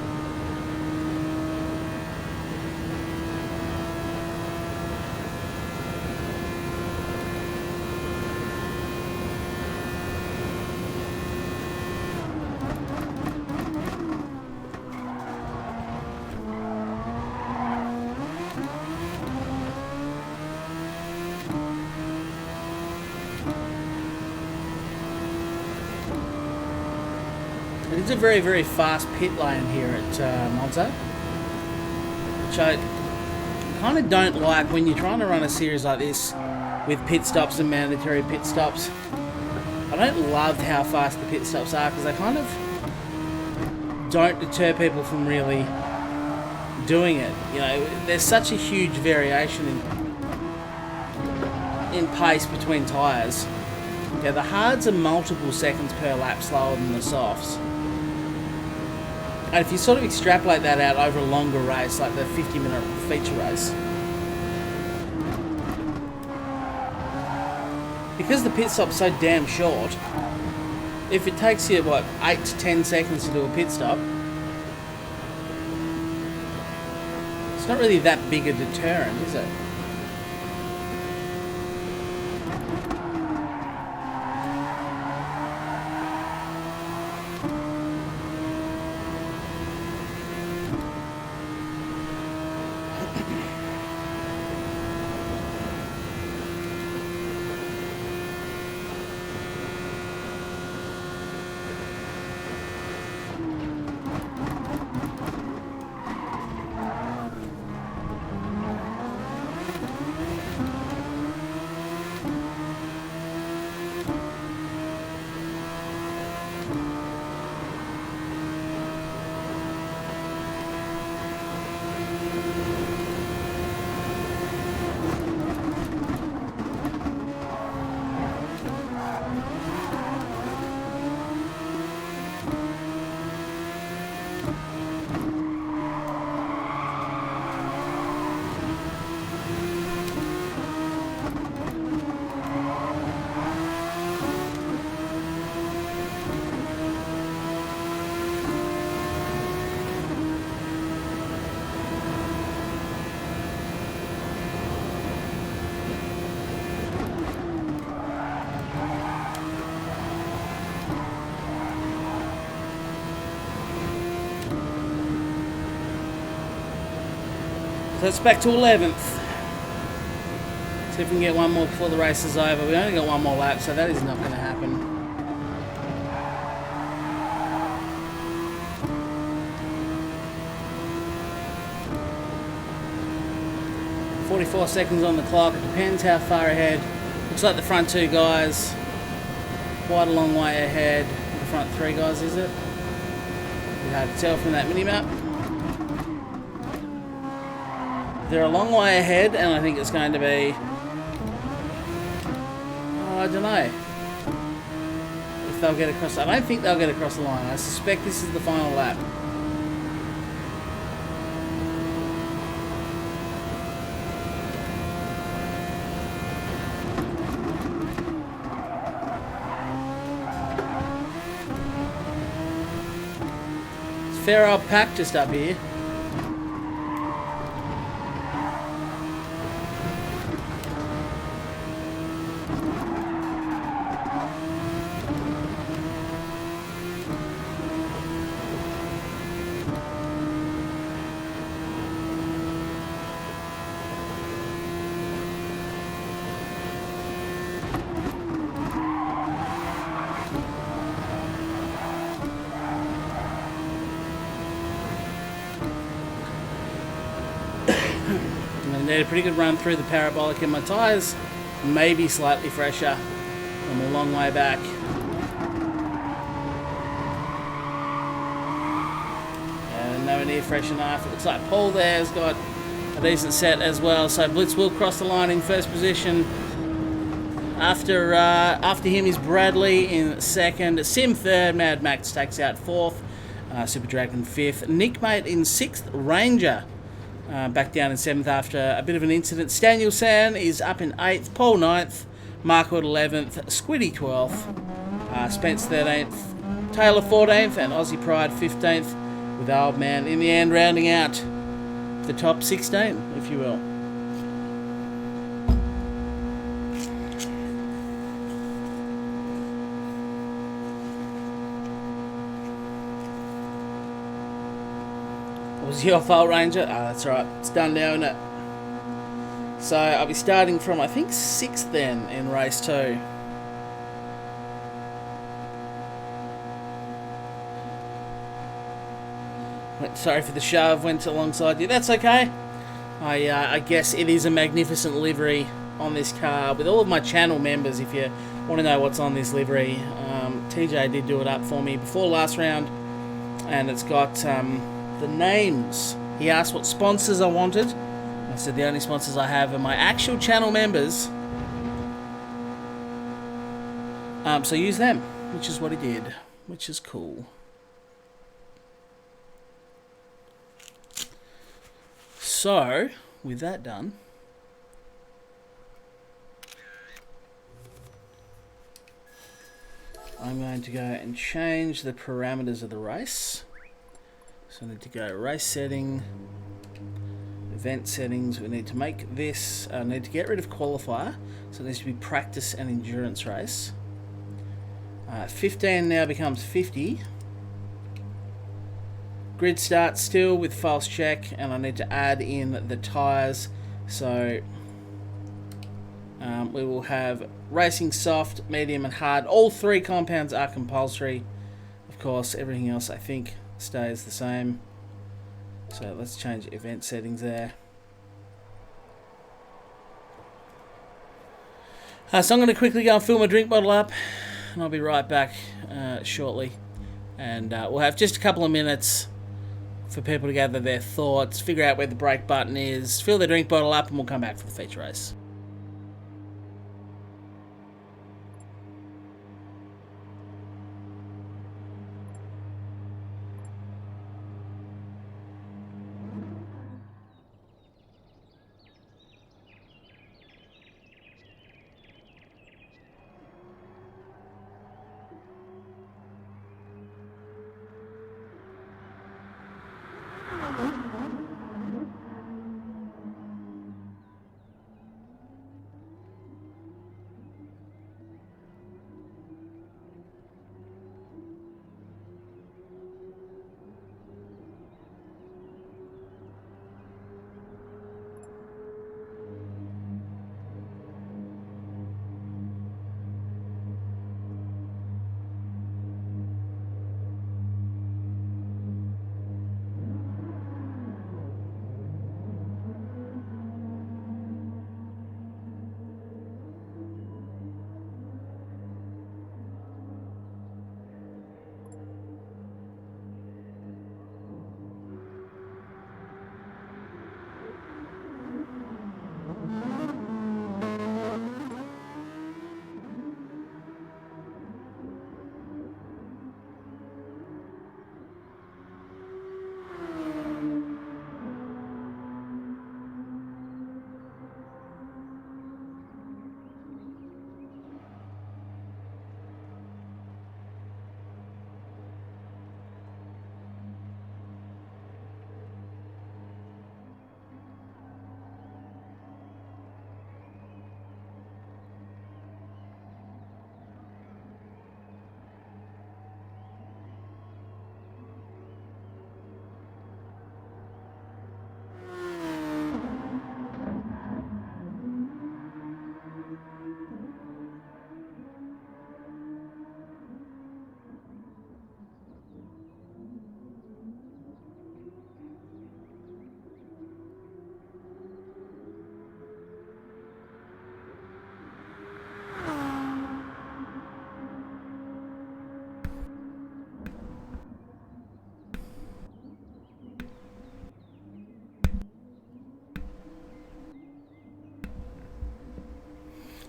It's a very, very fast pit lane here at Monza, which I kind of don't like when you're trying to run a series like this with pit stops and mandatory pit stops. I don't love how fast the pit stops are because they kind of don't deter people from really doing it. You know, there's such a huge variation in pace between tyres. Yeah, the hards are multiple seconds per lap slower than the softs. And if you sort of extrapolate that out over a longer race, like the 50-minute feature race, because the pit stop's so damn short, if it takes you, what, 8 to 10 seconds to do a pit stop, it's not really that big a deterrent, is it? So it's back to 11th. See if we can get one more before the race is over. We only got one more lap, so that is not going to happen. .44 seconds on the clock. It depends how far ahead. Looks like the front two guys quite a long way ahead. The front three guys, is it? It's hard to tell from that mini-map. They're a long way ahead, and I think it's going to be... Oh, I don't know if they'll get across. I don't think they'll get across the line. I suspect this is the final lap. It's a fair old pack just up here. Need a pretty good run through the parabolic, and my tyres may be slightly fresher. I'm a long way back. And nowhere near fresh enough. It looks like Paul there's got a decent set as well. So Blitz will cross the line in first position. After him is Bradley in second. Sim third. Mad Max takes out fourth. Super Dragon fifth. Nick Mate in sixth. Ranger back down in 7th after a bit of an incident. Staniel San is up in 8th, Paul 9th, Marco 11th, Squiddy 12th, Spence 13th, Taylor 14th and Aussie Pride 15th, with the old man in the end rounding out the top 16, if you will. Was your fault, Ranger? Ah, that's right. It's done now, isn't it? So I'll be starting from, I think, 6th then in race 2. Sorry for the shove, went alongside you. That's okay. I guess it is a magnificent livery on this car with all of my channel members. If you want to know what's on this livery, TJ did do it up for me before last round, and it's got the names. He asked what sponsors I wanted. I said the only sponsors I have are my actual channel members. So use them, which is what he did, which is cool. So, with that done, I'm going to go and change the parameters of the race. So I need to go race setting, event settings. We need to make this, I need to get rid of qualifier. So it needs to be practice and endurance race. 15 now becomes 50. Grid start still with false check, and I need to add in the tyres. So we will have racing soft, medium and hard. All 3 compounds are compulsory. Of course, everything else I think stays the same. So let's change event settings there. So I'm going to quickly go and fill my drink bottle up, and I'll be right back shortly. And we'll have just a couple of minutes for people to gather their thoughts, figure out where the brake button is, fill their drink bottle up, and we'll come back for the feature race.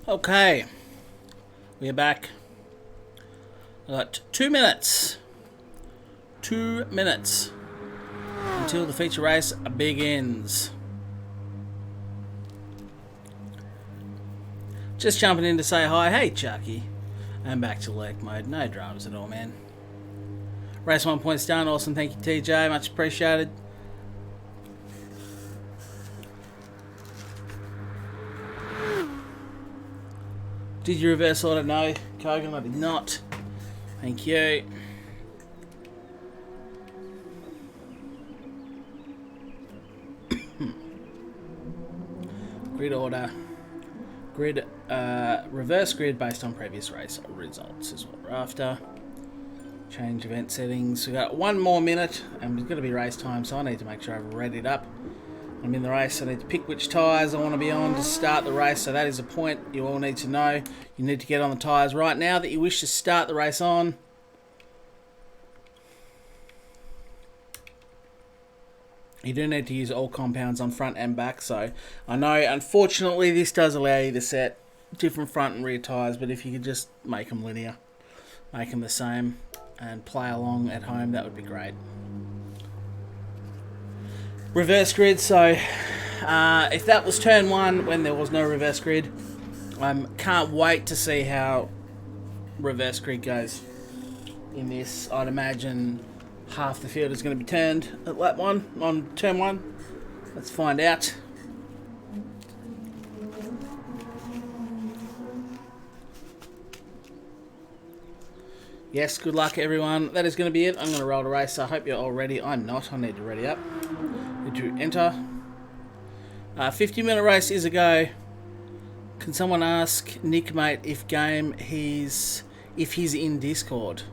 Okay, we are back. I've got 2 minutes. 2 minutes until the feature race begins. Just jumping in to say hi. Hey, Chucky. And back to lurk mode. No dramas at all, man. Race 1 points done. Awesome. Thank you, TJ. Much appreciated. Did you reverse order? No, Kogan, I did not. Thank you. Grid order. Grid, reverse grid based on previous race results is what we're after. Change event settings. We've got 1 more minute and it's going to be race time, so I need to make sure I've readied up. I'm in the race. I need to pick which tyres I want to be on to start the race, so that is a point you all need to know. You need to get on the tyres right now that you wish to start the race on. You do need to use all compounds on front and back, so I know unfortunately this does allow you to set different front and rear tyres, but if you could just make them linear, make them the same and play along at home, that would be great. Reverse grid, so if that was turn 1 when there was no reverse grid, I can't wait to see how reverse grid goes in this. I'd imagine half the field is going to be turned at lap 1 on turn 1. Let's find out. Yes, good luck everyone. That is going to be it. I'm going to roll the race. I hope you're all ready. I'm not. I need to ready up. Did you enter? 50-minute race is a go. Can someone ask Nick, mate, if he's in Discord?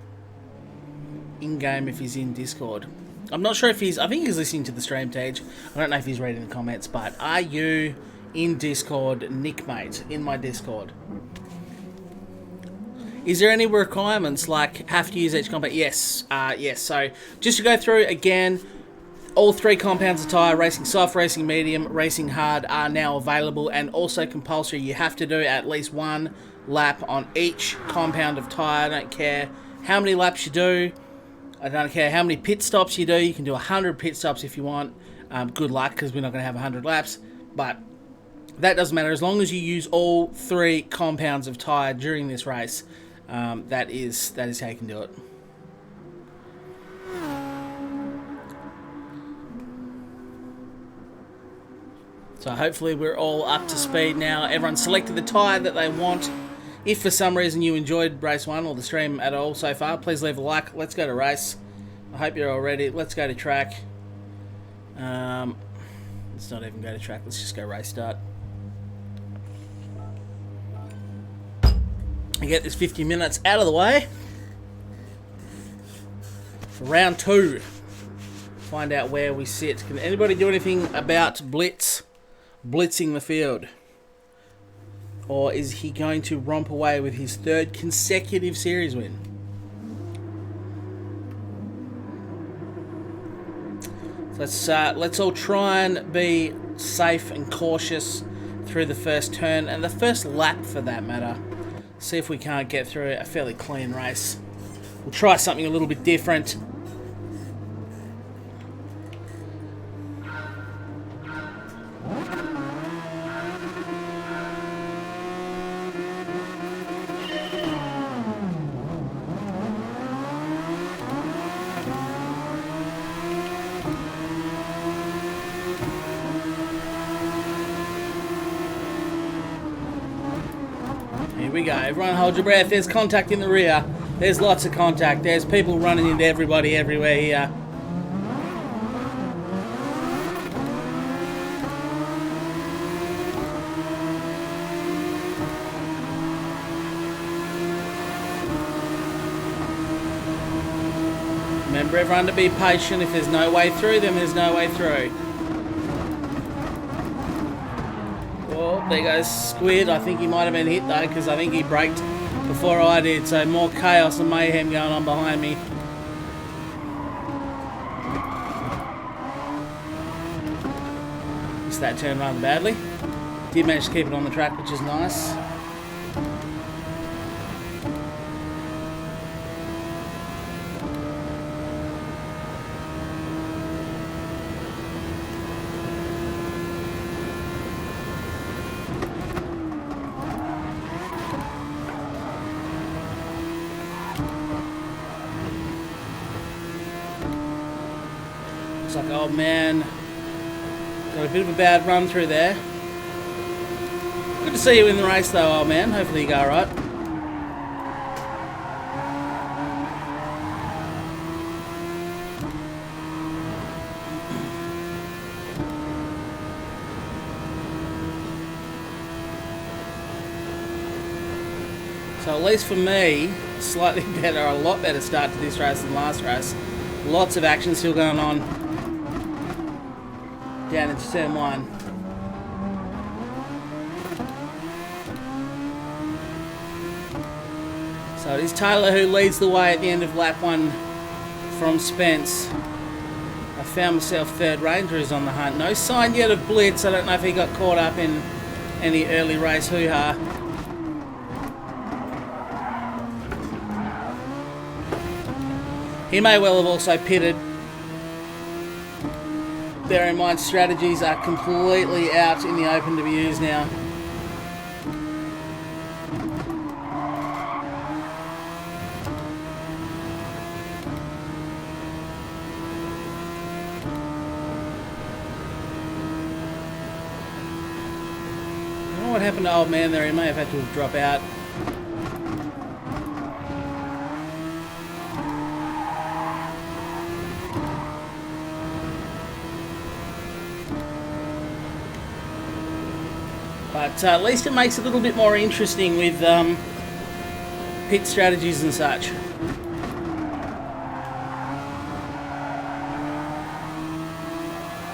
In-game if he's in Discord. I'm not sure if he's... I think he's listening to the stream, Tej. I don't know if he's reading the comments, but are you in Discord, Nick, mate? In my Discord. Is there any requirements, like have to use each compound? Yes. Yes. So just to go through again, all 3 compounds of tyre, racing soft, racing medium, racing hard, are now available, and also compulsory. You have to do at least 1 lap on each compound of tyre. I don't care how many laps you do. I don't care how many pit stops you do. You can do 100 pit stops if you want. Good luck, because we're not going to have 100 laps. But that doesn't matter. As long as you use all 3 compounds of tyre during this race, that is how you can do it. So hopefully we're all up to speed now. Everyone's selected the tyre that they want. If for some reason you enjoyed race 1 or the stream at all so far, please leave a like. Let's go to race. I hope you're all ready. Let's go to track. Let's not even go to track. Let's just go race start. And get this 50 minutes out of the way for round 2. Find out where we sit. Can anybody do anything about blitzing the field? Or is he going to romp away with his 3rd consecutive series win? So let's all try and be safe and cautious through the first turn and the first lap for that matter. See if we can't get through a fairly clean race. We'll try something a little bit different. Here we go. Everyone hold your breath. There's contact in the rear. There's lots of contact. There's people running into everybody everywhere here. Remember everyone to be patient. If there's no way through, then there's no way through. Oh, there goes Squid. I think he might have been hit though, because I think he braked before I did. So more chaos and mayhem going on behind me. Missed that turn rather badly. Did manage to keep it on the track, which is nice. Looks like old man got a bit of a bad run through there. Good to see you in the race though, old man. Hopefully you go alright. So at least for me, slightly better, a lot better start to this race than last race. Lots of action still going on down into turn 1. So it is Taylor who leads the way at the end of lap 1 from Spence. I found myself third. Ranger is on the hunt. No sign yet of Blitz. I don't know if he got caught up in any early race hoo-ha. He may well have also pitted. Bear in mind, strategies are completely out in the open to be used now. I don't know what happened to old man there. He may have had to drop out. But at least it makes it a little bit more interesting with pit strategies and such.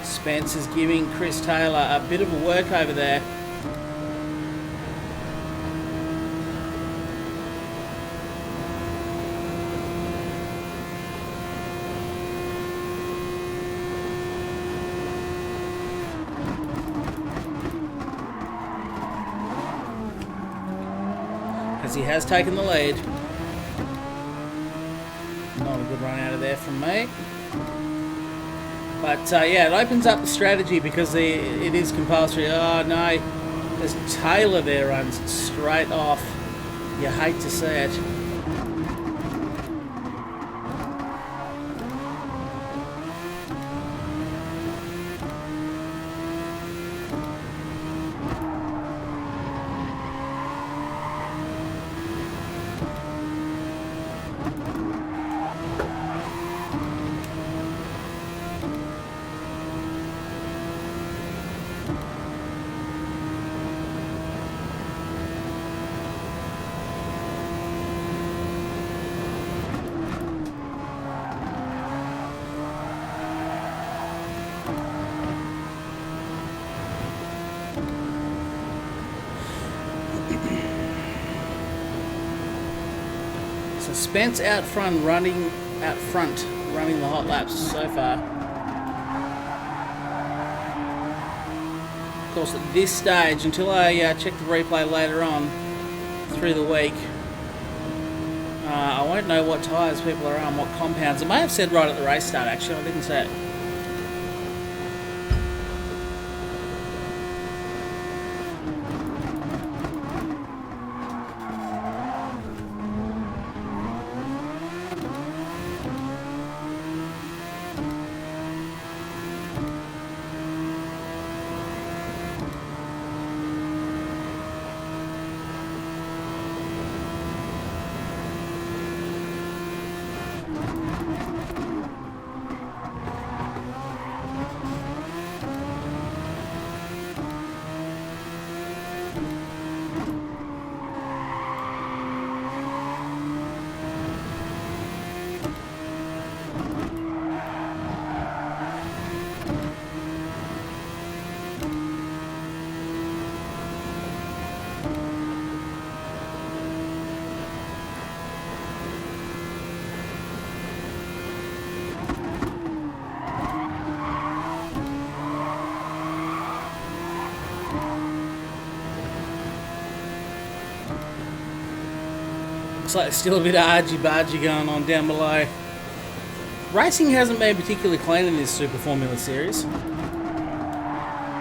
Spence is giving Chris Taylor a bit of a work over there. He has taken the lead. Not a good run out of there from me. But yeah, it opens up the strategy because it is compulsory. Oh no, there's Taylor there, runs straight off. You hate to see it. So Spence out front running the hot laps so far. Of course, at this stage, until I check the replay later on through the week, I won't know what tyres people are on, what compounds. It may have said right at the race start, actually. I didn't say it. Looks like there's still a bit of argy-bargy going on down below. Racing hasn't been particularly clean in this Super Formula Series.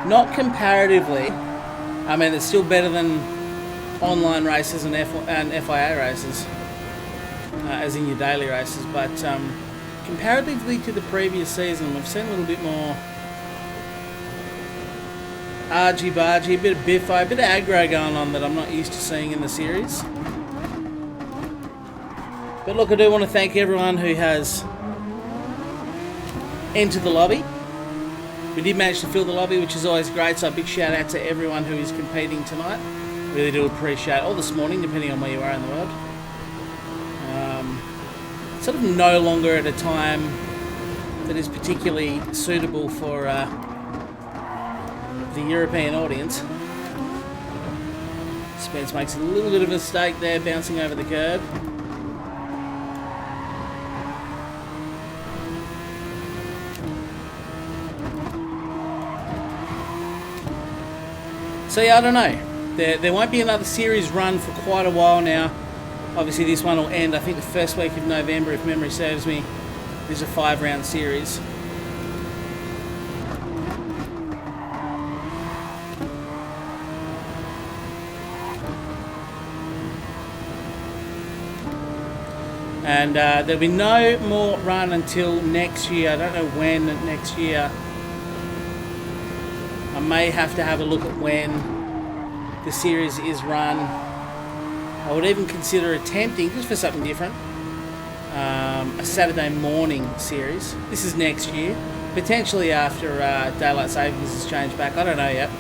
Not comparatively. I mean, it's still better than online races and FIA races, as in your daily races, but comparatively to the previous season, we've seen a little bit more argy-bargy, a bit of biffo, a bit of aggro going on that I'm not used to seeing in the series. But look, I do want to thank everyone who has entered the lobby. We did manage to fill the lobby, which is always great, so a big shout out to everyone who is competing tonight. Really do appreciate it, or this morning, depending on where you are in the world. Sort of no longer at a time that is particularly suitable for the European audience. Spence makes a little bit of a mistake there, bouncing over the curb. So yeah, I don't know. There won't be another series run for quite a while now. Obviously this one will end, I think, the first week of November, if memory serves me. This is a 5-round series. And there'll be no more run until next year. I don't know when next year. I may have to have a look at when the series is run. I would even consider attempting, just for something different, a Saturday morning series. This is next year, potentially after daylight savings has changed back. I don't know yet,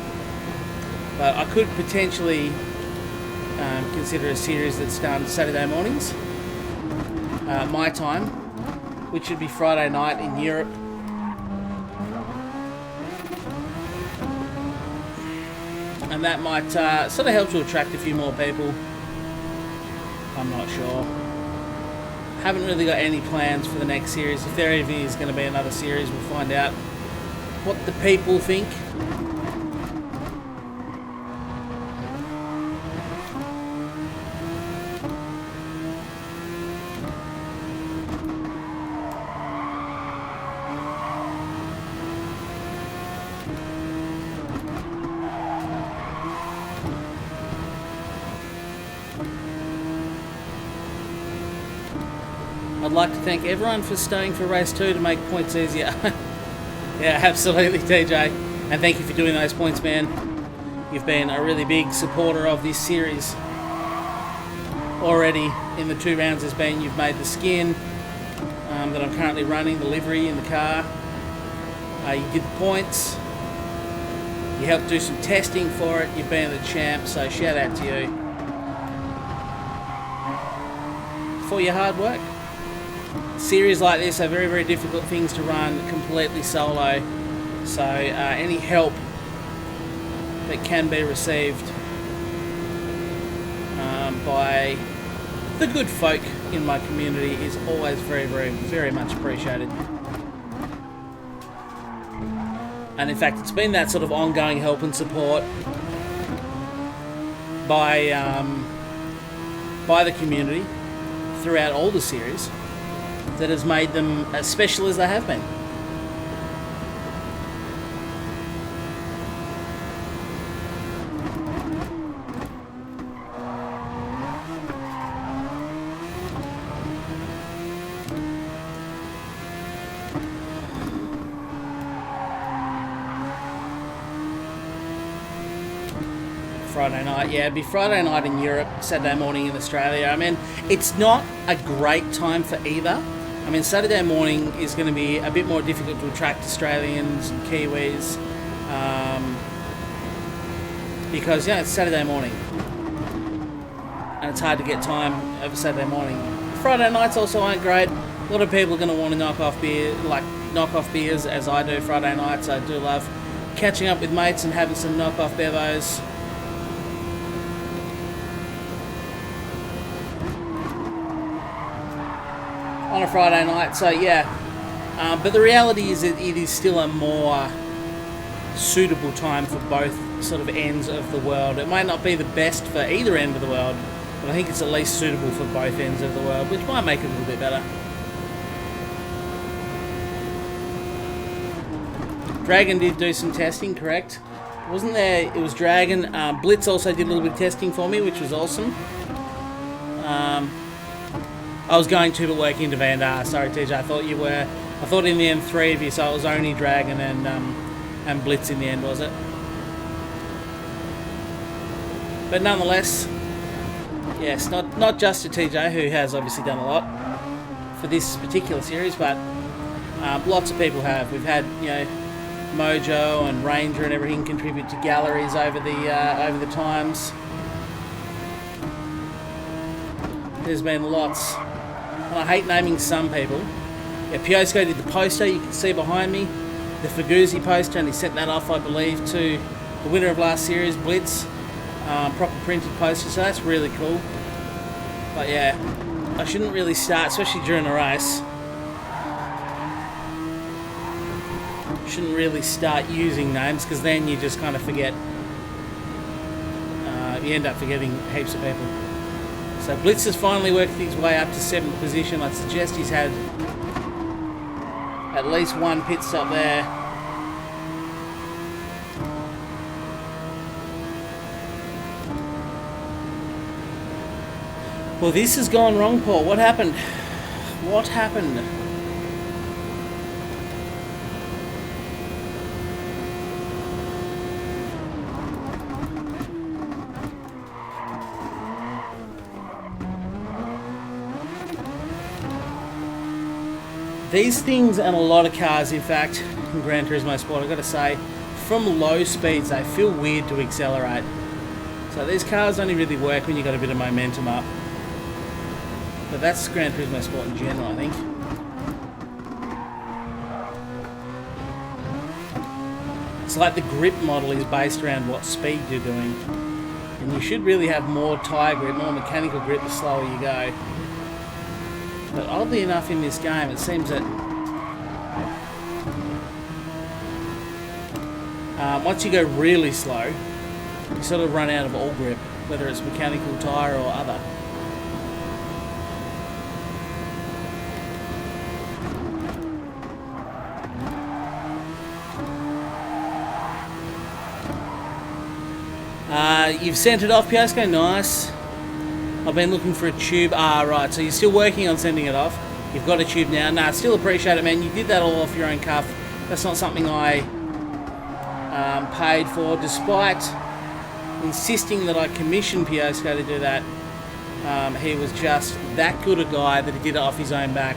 but I could potentially consider a series that's done Saturday mornings, my time, which would be Friday night in Europe. And that might sort of help to attract a few more people. I'm not sure. Haven't really got any plans for the next series. If there even is going to be another series, we'll find out what the people think. I'd like to thank everyone for staying for race 2 to make points easier. Yeah, absolutely, TJ. And thank you for doing those points, man. You've been a really big supporter of this series. Already in the 2 rounds has been, you've made the skin that I'm currently running, the livery in the car. You did the points. You helped do some testing for it. You've been the champ, so shout out to you for your hard work. Series like this are very, very difficult things to run completely solo, so any help that can be received by the good folk in my community is always very, very, very much appreciated. And in fact, it's been that sort of ongoing help and support by the community throughout all the series that has made them as special as they have been. Friday night, yeah, it'd be Friday night in Europe, Saturday morning in Australia. I mean, it's not a great time for either. I mean, Saturday morning is going to be a bit more difficult to attract Australians and Kiwis because, yeah, it's Saturday morning and it's hard to get time over Saturday morning. Friday nights also aren't great. A lot of people are going to want to knock off beers, as I do Friday nights. I do love catching up with mates and having some knock-off bevos. On a Friday night, so yeah. But the reality is that it is still a more suitable time for both sort of ends of the world. It might not be the best for either end of the world, but I think it's at least suitable for both ends of the world, which might make it a little bit better. Dragon did do some testing, correct? Wasn't there? It was Dragon. Blitz also did a little bit of testing for me, which was awesome. I was going to, but working into Vandar. Sorry, TJ. I thought you were. I thought in the end 3 of you, so it was only Dragon and Blitz in the end, was it? But nonetheless, yes, not just to TJ, who has obviously done a lot for this particular series, but lots of people have. We've had, you know, Mojo and Ranger and everything contribute to galleries over the times. There's been lots, and I hate naming some people. Yeah, Piosco did the poster, you can see behind me, the Faguzi poster, and he sent that off, I believe, to the winner of last series, Blitz. Proper printed poster, so that's really cool. But yeah, I shouldn't really start, especially during a race. Shouldn't really start using names, because then you just kind of forget. You end up forgetting heaps of people. So Blitz has finally worked his way up to 7th position. I'd suggest he's had at least one pit stop there. Well, this has gone wrong, Paul. What happened? What happened? These things and a lot of cars, in fact, in Gran Turismo Sport, I've got to say, from low speeds, they feel weird to accelerate. So these cars only really work when you've got a bit of momentum up. But that's Gran Turismo Sport in general, I think. It's like the grip model is based around what speed you're doing. And you should really have more tyre grip, more mechanical grip the slower you go. But oddly enough in this game, it seems that once you go really slow, you sort of run out of all grip, whether it's mechanical, tyre or other. You've sent it off, Piasco. Nice. I've been looking for a tube. Right. So you're still working on sending it off. You've got a tube now. Nah, still appreciate it, man. You did that all off your own cuff. That's not something I paid for, despite insisting that I commissioned Piasco to do that. He was just that good a guy that he did it off his own back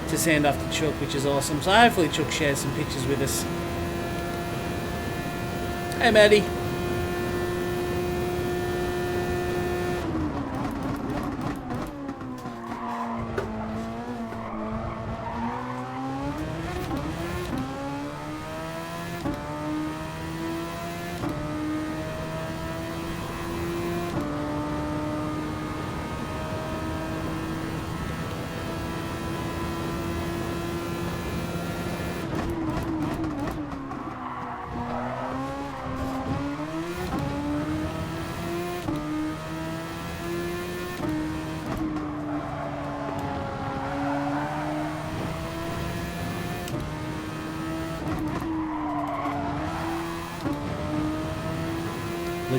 to send off to Chook, which is awesome. So hopefully Chook shares some pictures with us. Hey, Maddie.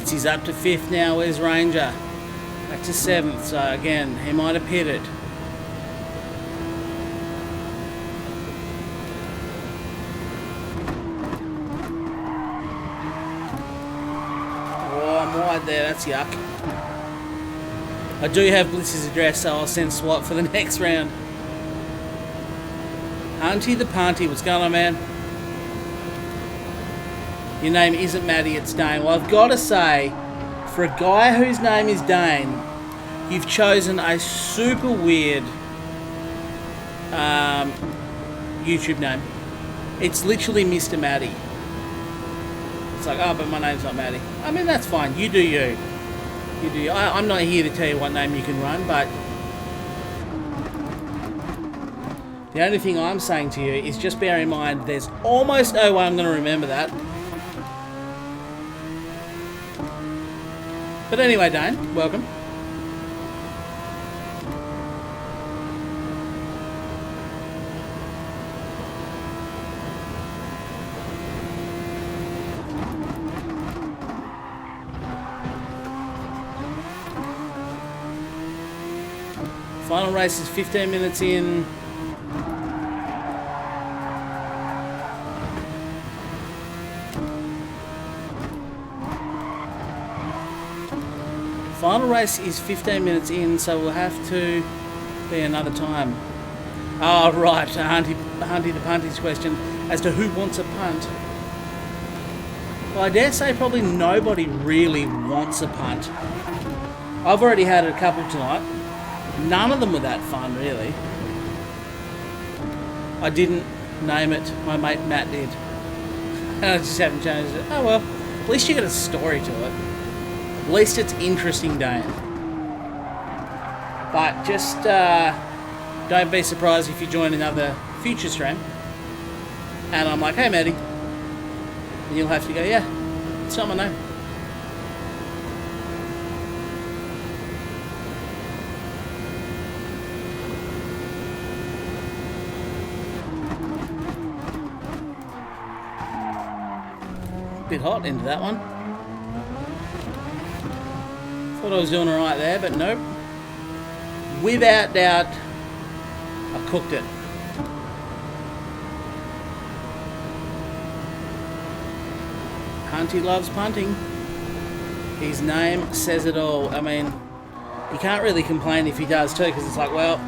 He's up to 5th now. Where's Ranger? Back to 7th. So again, he might have pitted. Oh, I'm wide there. That's yuck. I do have Blitz's address, so I'll send SWAT for the next round. Hunty the Punty. What's going on, man? Your name isn't Matty, it's Dane. Well, I've got to say, for a guy whose name is Dane, you've chosen a super weird YouTube name. It's literally Mr. Matty. It's like, oh, but my name's not Matty. I mean, that's fine. You do you. You do you. I'm not here to tell you what name you can run, but the only thing I'm saying to you is just bear in mind there's almost no way I'm going to remember that. But anyway, Dane, welcome. Final race is 15 minutes in. Final race is 15 minutes in, so we'll have to be another time. Oh, right, Hunty the Punty's question as to who wants a punt. Well, I dare say probably nobody really wants a punt. I've already had a couple tonight. None of them were that fun, really. I didn't name it. My mate Matt did. And I just haven't changed it. Oh well, at least you got a story to it. At least it's interesting, Dane. But just don't be surprised if you join another future stream and I'm like, hey Maddie. And you'll have to go, yeah, it's not my name. Bit hot into that one. Thought I was doing alright there, but nope. Without doubt, I cooked it. Hunty loves punting. His name says it all. I mean, you can't really complain if he does too, because it's like, well,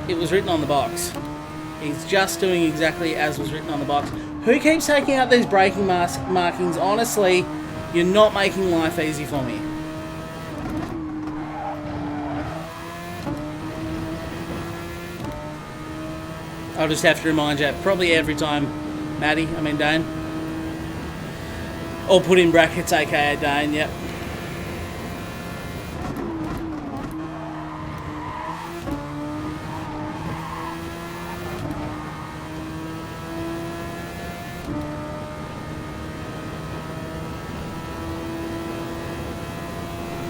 it was written on the box. He's just doing exactly as was written on the box. Who keeps taking out these braking markings? Honestly, you're not making life easy for me. I'll just have to remind you, probably every time, Dane. Or put in brackets, aka Dane, yep.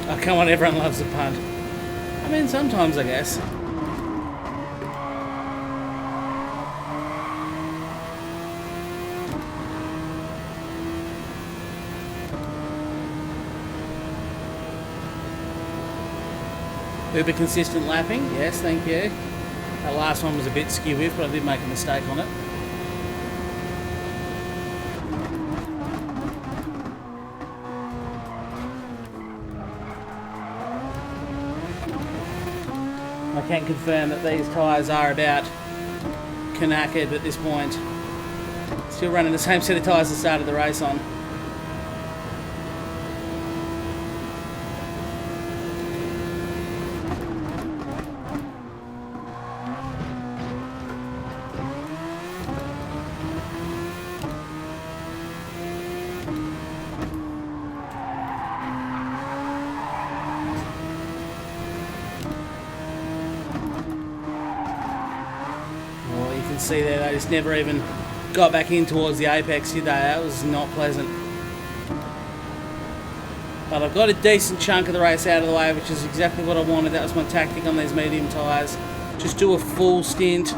Oh, come on, everyone loves a punt. I mean, sometimes, I guess. Uber consistent lapping, yes, thank you. That last one was a bit skew-if, but I did make a mistake on it. I can confirm that these tyres are about knackered at this point. Still running the same set of tyres I started the race on. See there, they just never even got back in towards the apex, did they? That was not pleasant. But I've got a decent chunk of the race out of the way, which is exactly what I wanted. That was my tactic on these medium tyres. Just do a full stint.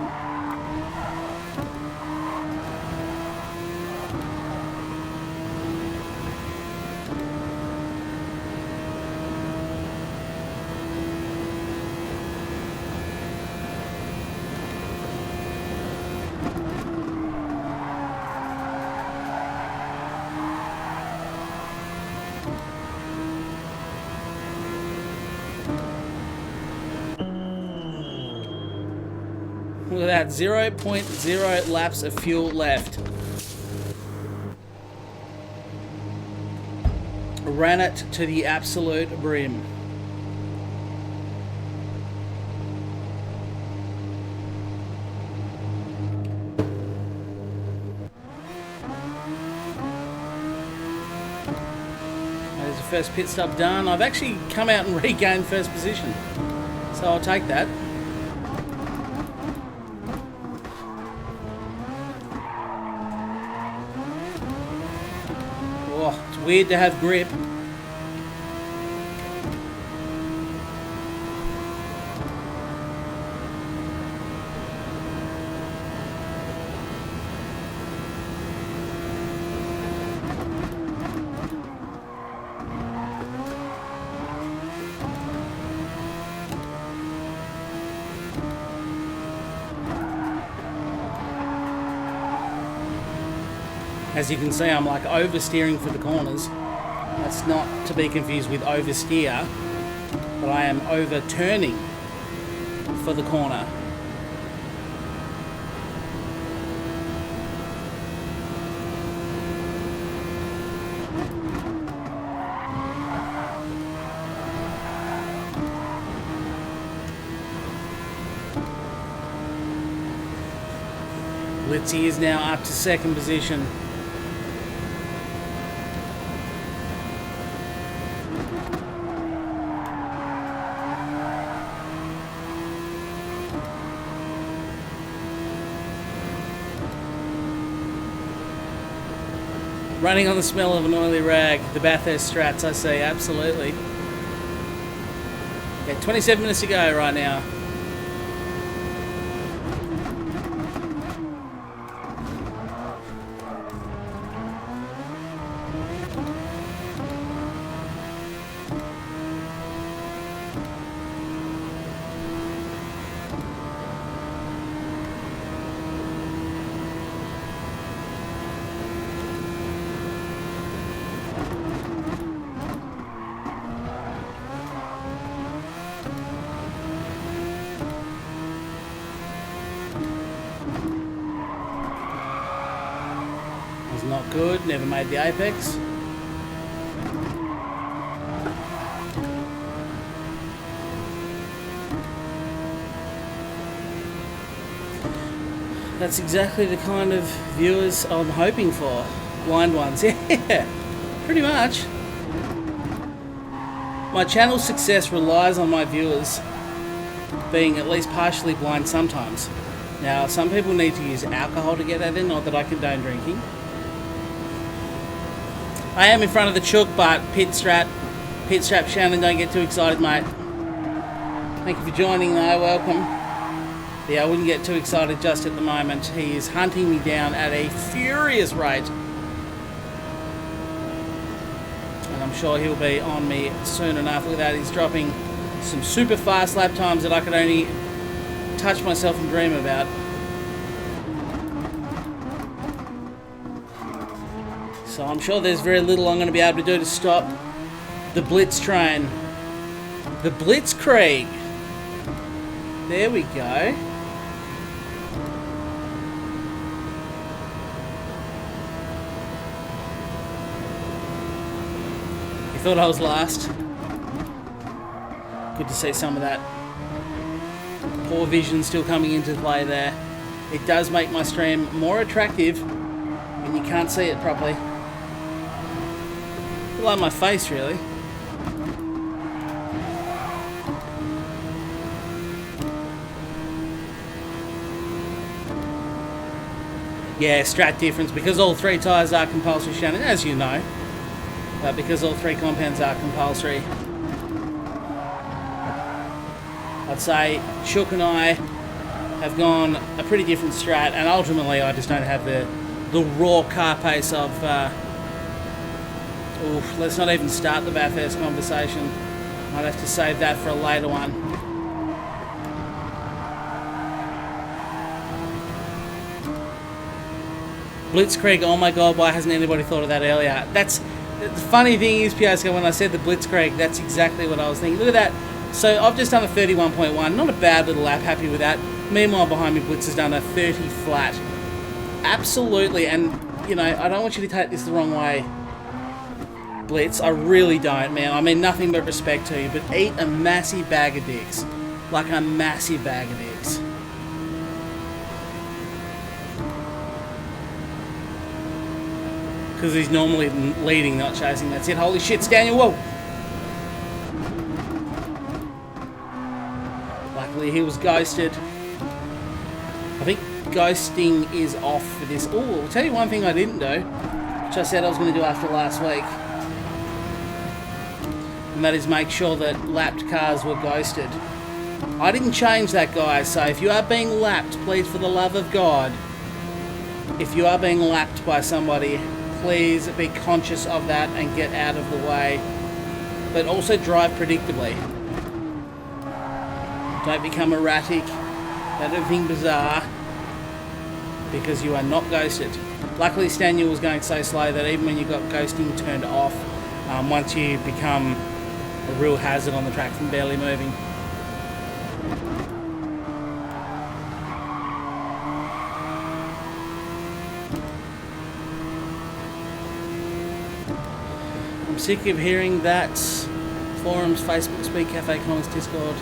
Look at that, 0.0 laps of fuel left. Ran it to the absolute brim. There's the first pit stop done. I've actually come out and regained first position, so I'll take that. Weird to have grip. As you can see, I'm like oversteering for the corners. That's not to be confused with oversteer, but I am overturning for the corner. Blitzy is now up to second position. Running on the smell of an oily rag, the Bathurst Strats, I say, absolutely. Yeah, 27 minutes to go right now. Not good, never made the apex. That's exactly the kind of viewers I'm hoping for. Blind ones, yeah, pretty much. My channel's success relies on my viewers being at least partially blind sometimes. Now, some people need to use alcohol to get that in, not that I condone drinking. I am in front of the chook, but pit strap Shannon, don't get too excited, mate. Thank you for joining, though. Welcome. Yeah, I wouldn't get too excited just at the moment. He is hunting me down at a furious rate, and I'm sure he'll be on me soon enough. Look at that, he's dropping some super fast lap times that I could only touch myself and dream about. So I'm sure there's very little I'm going to be able to do to stop the Blitz train. The Blitzkrieg. There we go. You thought I was last? Good to see some of that poor vision still coming into play there. It does make my stream more attractive when you can't see it properly. Below my face, really. Yeah, strat difference, because all three tyres are compulsory, Shannon, as you know. But because all three compounds are compulsory, I'd say Chook and I have gone a pretty different strat, and ultimately I just don't have the raw car pace of... let's not even start the Bathurst conversation. I'd have to save that for a later one. Blitzkrieg, oh my god, why hasn't anybody thought of that earlier? That's the funny thing is, Piasco, when I said the Blitzkrieg, that's exactly what I was thinking. Look at that. So I've just done a 31.1, not a bad little lap, happy with that. Meanwhile, behind me, Blitz has done a 30 flat. Absolutely, and, you know, I don't want you to take this the wrong way, Blitz. I really don't, man. I mean, nothing but respect to you, but eat a massive bag of dicks. Like a massive bag of dicks. Because he's normally leading, not chasing. That's it. Holy shit, Daniel, whoa! Luckily, he was ghosted. I think ghosting is off for this. Oh, I'll tell you one thing I didn't do, which I said I was going to do after last week. And that is make sure that lapped cars were ghosted. I didn't change that, guys, so if you are being lapped, please, for the love of God, if you are being lapped by somebody, please be conscious of that and get out of the way. But also drive predictably. Don't become erratic. Don't do anything bizarre. because you are not ghosted. Luckily, Staniel was going so slow that even when you got ghosting turned off, once you become a real hazard on the track from barely moving. I'm sick of hearing that. Forums, Facebook, Speed Cafe, comments, Discord.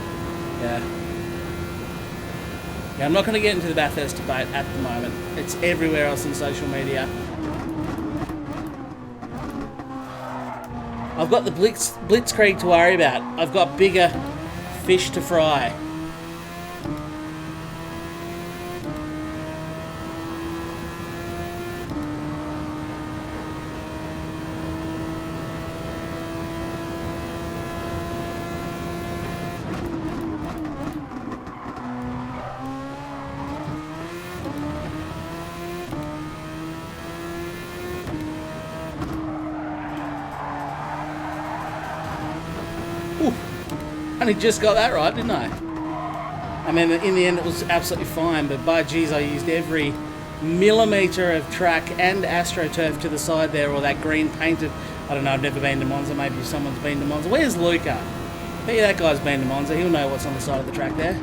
Yeah, I'm not going to get into the Bathurst debate at the moment. It's everywhere else in social media. I've got the Blitzkrieg to worry about. I've got bigger fish to fry. Only just got that right, didn't I? I mean, in the end it was absolutely fine, but by geez, I used every millimetre of track and AstroTurf to the side there, or that green painted. I don't know, I've never been to Monza, maybe someone's been to Monza. Where's Luca? I bet you that guy's been to Monza, he'll know what's on the side of the track there.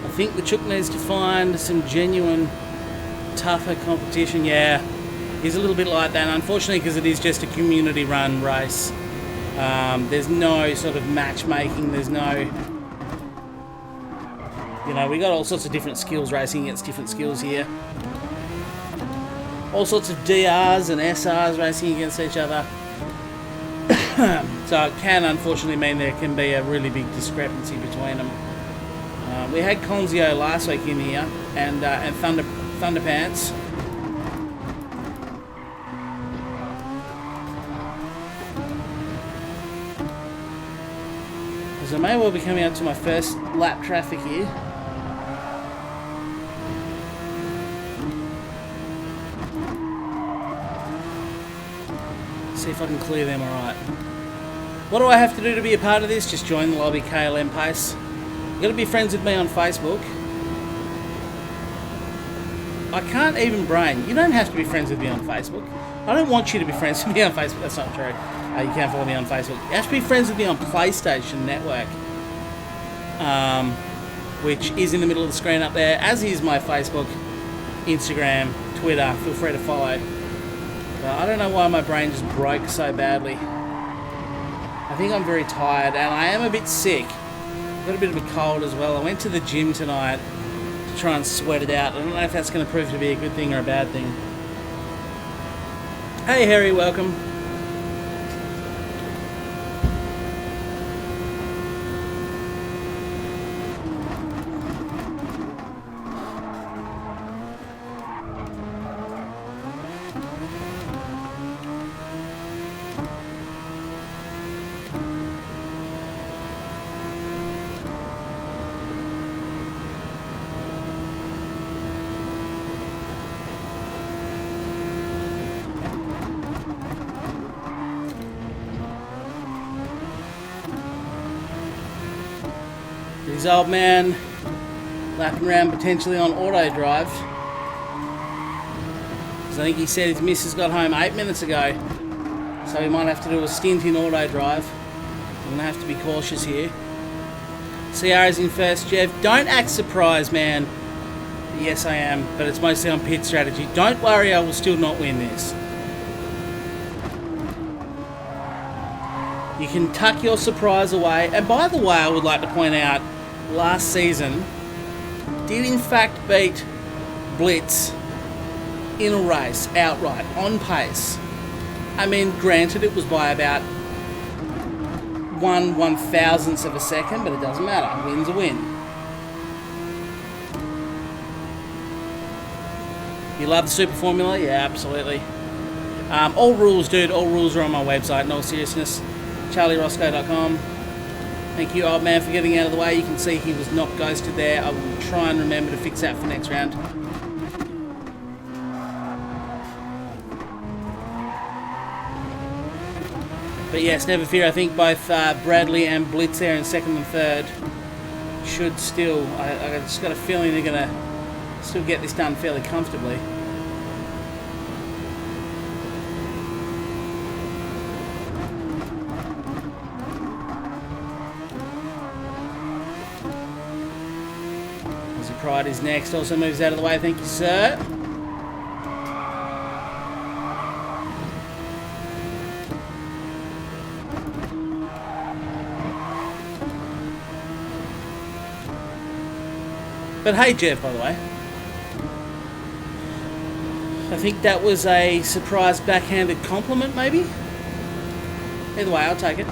I think the Chook needs to find some genuine, tougher competition. Yeah, he's a little bit like that, unfortunately, because it is just a community-run race. There's no sort of matchmaking. There's no, you know, we got all sorts of different skills racing against different skills here. All sorts of DRs and SRs racing against each other. So it can unfortunately mean there can be a really big discrepancy between them. We had Conzio last week in here, and Thunderpants. So I may well be coming up to my first lap traffic here. See if I can clear them alright. What do I have to do to be a part of this? Just join the lobby, KLM Pace. You've got to be friends with me on Facebook. I can't even brain. You don't have to be friends with me on Facebook. I don't want you to be friends with me on Facebook. That's not true. You can't follow me on Facebook. You have to be friends with me on PlayStation Network, which is in the middle of the screen up there, as is my Facebook, Instagram, Twitter. Feel free to follow. I don't know why my brain just broke so badly. I think I'm very tired, and I am a bit sick. I've got a bit of a cold as well. I went to the gym tonight to try and sweat it out. I don't know if that's going to prove to be a good thing or a bad thing. Hey Harry, welcome. His old man lapping around potentially on auto drive. Because I think he said his missus got home 8 minutes ago. So he might have to do a stint in auto drive. I'm going to have to be cautious here. CR is in first, Jeff. Don't act surprised, man. Yes, I am. But it's mostly on pit strategy. Don't worry, I will still not win this. You can tuck your surprise away. And by the way, I would like to point out, last season did in fact beat Blitz in a race outright on pace. I mean, granted it was by about 1/1000th of a second, but it doesn't matter. A win's a win. You love the Super Formula? Yeah, absolutely. All rules, dude. All rules are on my website. In all seriousness, charlieroscoe.com. Thank you, old man, for getting out of the way. You can see he was not ghosted there. I will try and remember to fix that for next round. But yes, never fear. I think both Bradley and Blitz there in second and third should still... I just got a feeling they're going to still get this done fairly comfortably. Aussie Pride is next. Also moves out of the way. Thank you, sir. But hey, Jeff, by the way. I think that was a surprise backhanded compliment, maybe? Either way, I'll take it.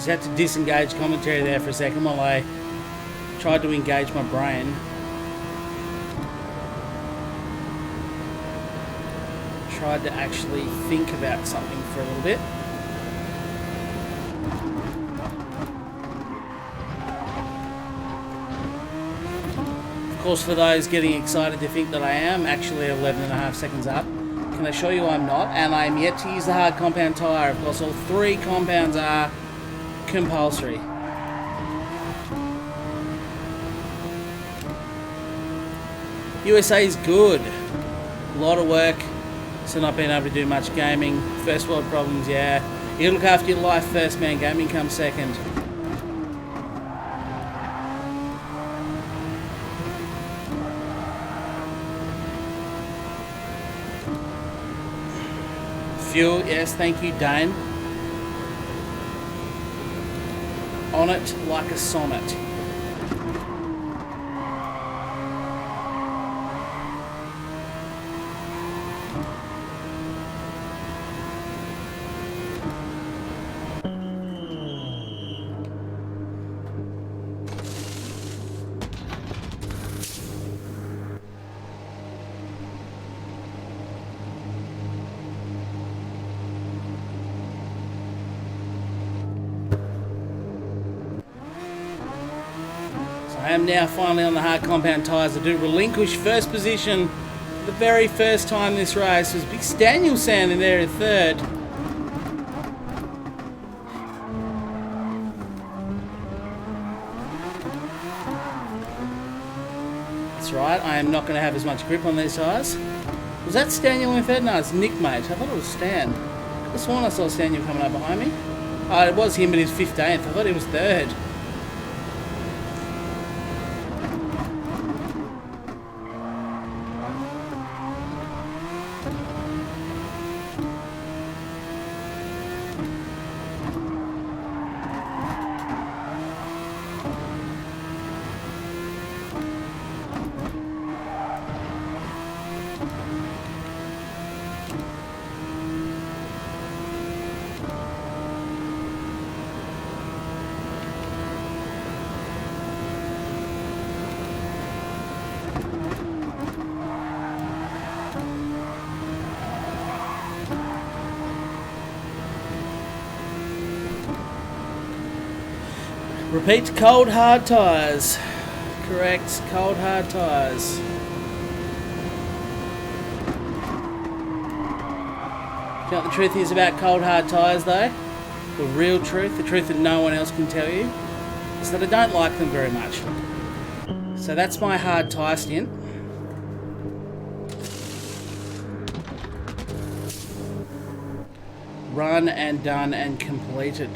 Had to disengage commentary there for a second while I tried to engage my brain. Tried to actually think about something for a little bit. Of course, for those getting excited to think that I am actually 11.5 seconds up, can I show you I'm not? And I'm yet to use the hard compound tyre. Of course, all 3 compounds are compulsory. USA is good. A lot of work. So not being able to do much gaming. First world problems, yeah. You look after your life first, man. Gaming comes second. Fuel, yes, thank you, Dane. On it like a sonnet. I am now finally on the hard compound tyres. I do relinquish first position for the very first time this race. There's Big Staniel standing there in third. That's right, I am not going to have as much grip on these tyres. Was that Staniel in third? No, it's Nick, mate. I thought it was Stan. I could have sworn I saw Staniel coming up behind me. Oh, it was him, but he's 15th. I thought he was third. Repeat, cold hard tyres. Correct, cold hard tyres. You know what the truth is about cold hard tyres though? The real truth, the truth that no one else can tell you, is that I don't like them very much. So that's my hard tyre stint. Run and done and completed.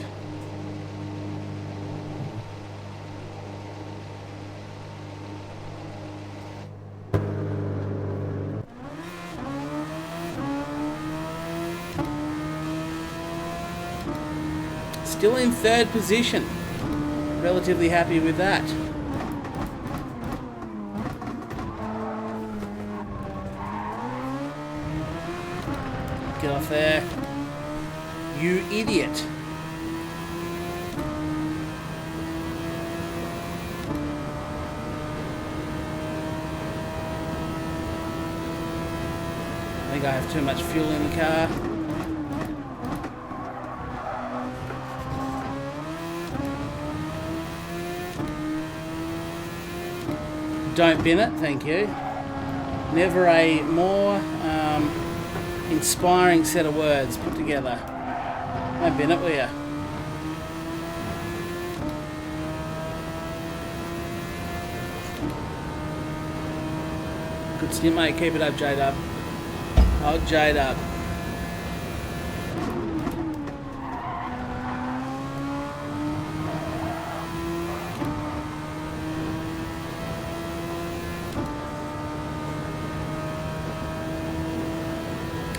Still in third position. Relatively happy with that. Get off there. You idiot. I think I have too much fuel in the car. Don't bin it, thank you. Never a more inspiring set of words put together. Don't bin it, will ya? Good stint, mate. Keep it up, J-Dub. Oh, J-Dub.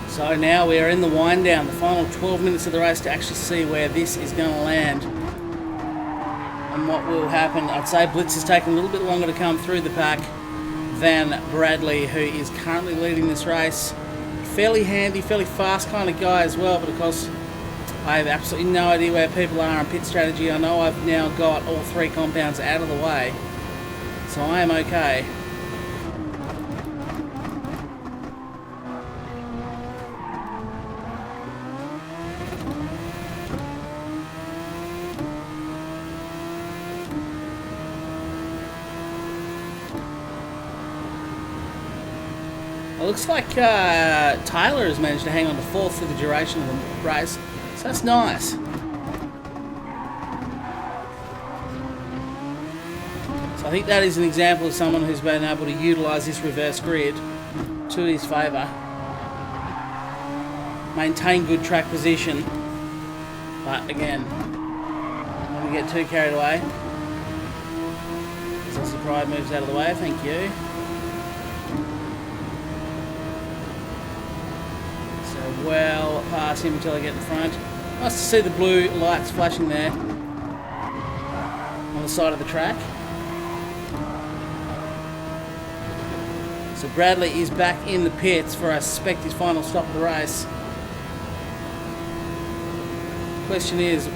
So now we are in the wind down, the final 12 minutes of the race to actually see where this is going to land and what will happen. I'd say Blitz has taken a little bit longer to come through the pack than Bradley, who is currently leading this race. Fairly handy, fairly fast kind of guy as well, but of course I have absolutely no idea where people are on pit strategy. I know I've now got all three compounds out of the way, so I am okay. It looks like Tyler has managed to hang on to fourth for the duration of the race, so that's nice. So I think that is an example of someone who's been able to utilise this reverse grid to his favour. Maintain good track position, but again, don't get too carried away. Sassy Pride moves out of the way, thank you. Well past him until I get in front. Nice to see the blue lights flashing there on the side of the track. So Bradley is back in the pits for, I suspect, his final stop of the race. Question is,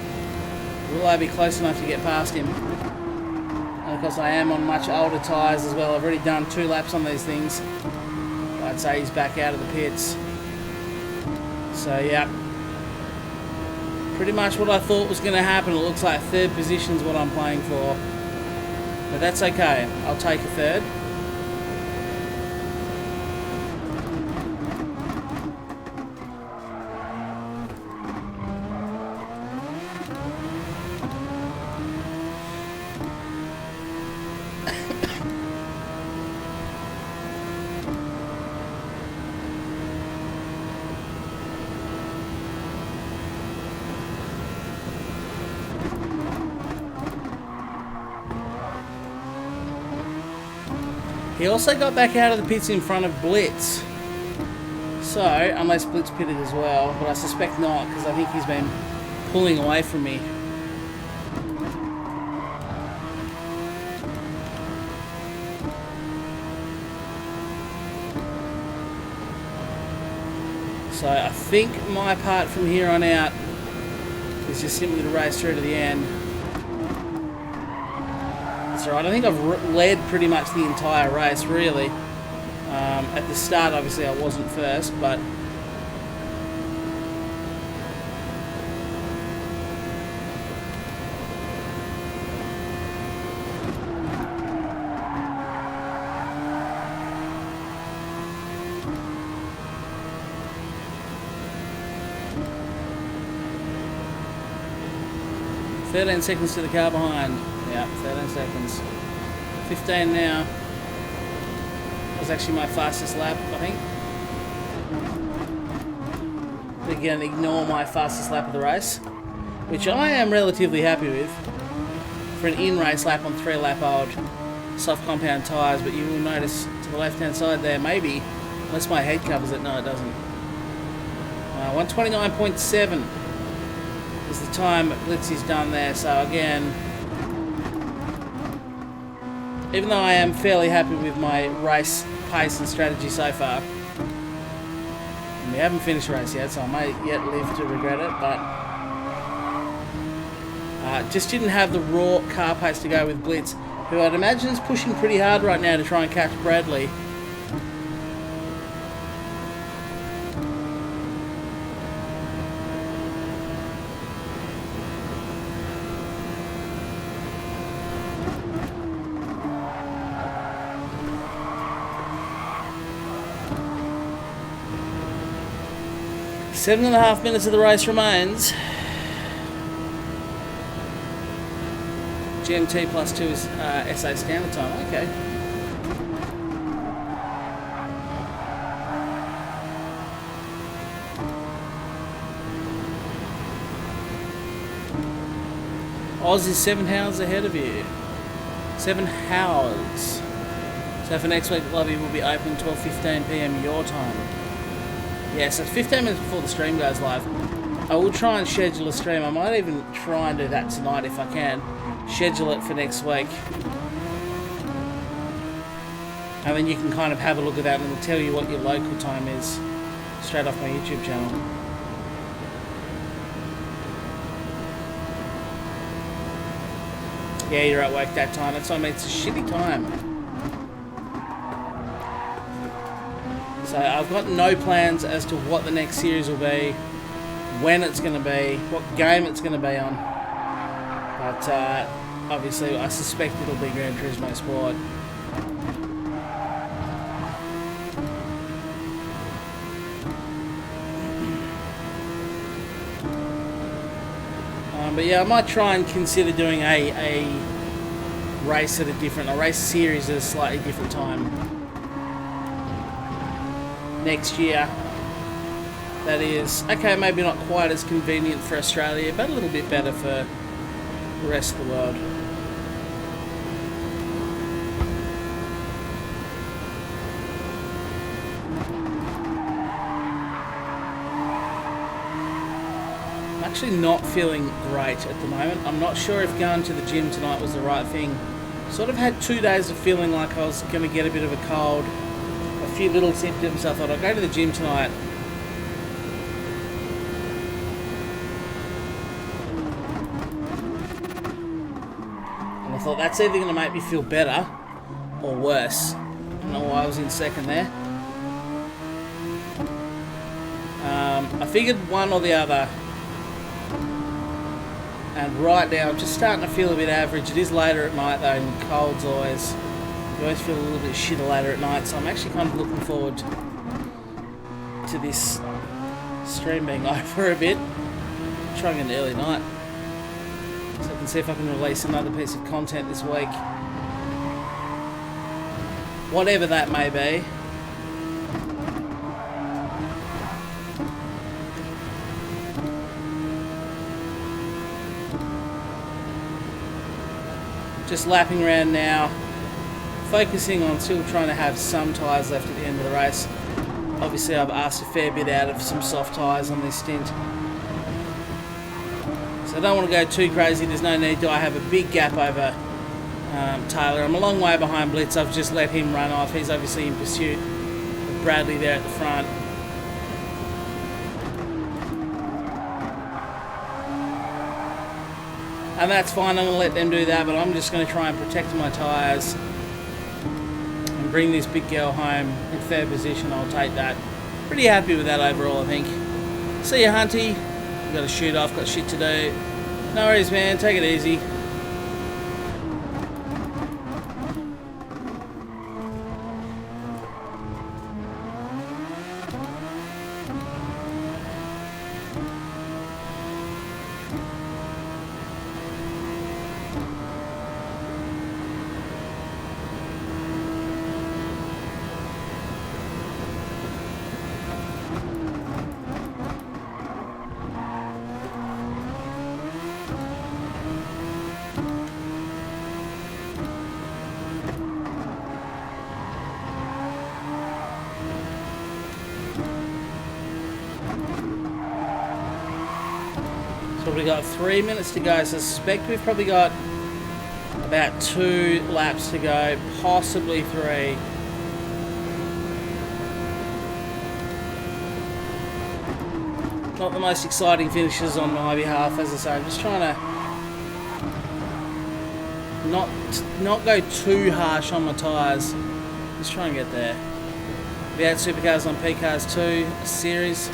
will I be close enough to get past him? And of course I am on much older tyres as well. I've already done 2 laps on these things. I'd say he's back out of the pits. So yeah, pretty much what I thought was going to happen. It looks like third position is what I'm playing for, but that's okay. I'll take a third. He also got back out of the pits in front of Blitz. So, unless Blitz pitted as well, but I suspect not, because I think he's been pulling away from me. So I think my part from here on out is just simply to race through to the end. Right. I think I've led pretty much the entire race, really. At the start, obviously, I wasn't first, but "13 seconds to the car behind." Yeah, 13 seconds. 15 now. That was actually my fastest lap, I think. again, ignore my fastest lap of the race, which I am relatively happy with for an in-race lap on 3-lap-old soft compound tyres. But you will notice to the left-hand side there, maybe, unless my head covers it, no, it doesn't. 129.7 is the time Blitzy's done there. So again, even though I am fairly happy with my race pace and strategy so far, and we haven't finished the race yet, so I may yet live to regret it, but just didn't have the raw car pace to go with Blitz, who I'd imagine is pushing pretty hard right now to try and catch Bradley. Seven and a half minutes of the race remains. GMT plus 2 is SA standard time. Okay. Oz is 7 hours ahead of you. 7 hours. So for next week, the lobby will be open 12:15 PM your time. Yeah, so 15 minutes before the stream goes live. I will try and schedule a stream. I might even try and do that tonight if I can. Schedule it for next week. And then you can kind of have a look at that and it'll tell you what your local time is straight off my YouTube channel. Yeah, you're at work that time. That's what I mean. It's a shitty time. So I've got no plans as to what the next series will be, when it's going to be, what game it's going to be on. But obviously I suspect it'll be Gran Turismo Sport. But yeah, I might try and consider doing a race at a race series at a slightly different time next year. That is, okay, maybe not quite as convenient for Australia, but a little bit better for the rest of the world. I'm actually not feeling great at the moment. I'm not sure if going to the gym tonight was the right thing. Sort of had 2 days of feeling like I was going to get a bit of a cold, a few little symptoms. I thought I'll go to the gym tonight. And I thought that's either going to make me feel better or worse. I don't know why I was in second there. I figured one or the other. And right now I'm just starting to feel a bit average. It is later at night though, and colds always, you always feel a little bit shitter later at night, so I'm actually kind of looking forward to this stream being over a bit. I'm trying an early night so I can see if I can release another piece of content this week, whatever that may be. Just lapping around now, focusing on still trying to have some tyres left at the end of the race. Obviously I've asked a fair bit out of some soft tyres on this stint, so I don't want to go too crazy. There's no need to. I have a big gap over Taylor. I'm a long way behind Blitz. I've just let him run off. He's obviously in pursuit of Bradley there at the front. And that's fine, I'm going to let them do that, but I'm just going to try and protect my tyres and bring this big girl home in fair position. I'll take that. Pretty happy with that overall, I think. See ya, Hunty. I've got to shoot off, got shit to do. No worries, man. Take it easy. Probably got 3 minutes to go, so I suspect we've probably got about 2 laps to go, possibly 3. Not the most exciting finishes on my behalf, as I say. I'm just trying to not go too harsh on my tyres. Just try and get there. We had Supercars on PCars 2 series.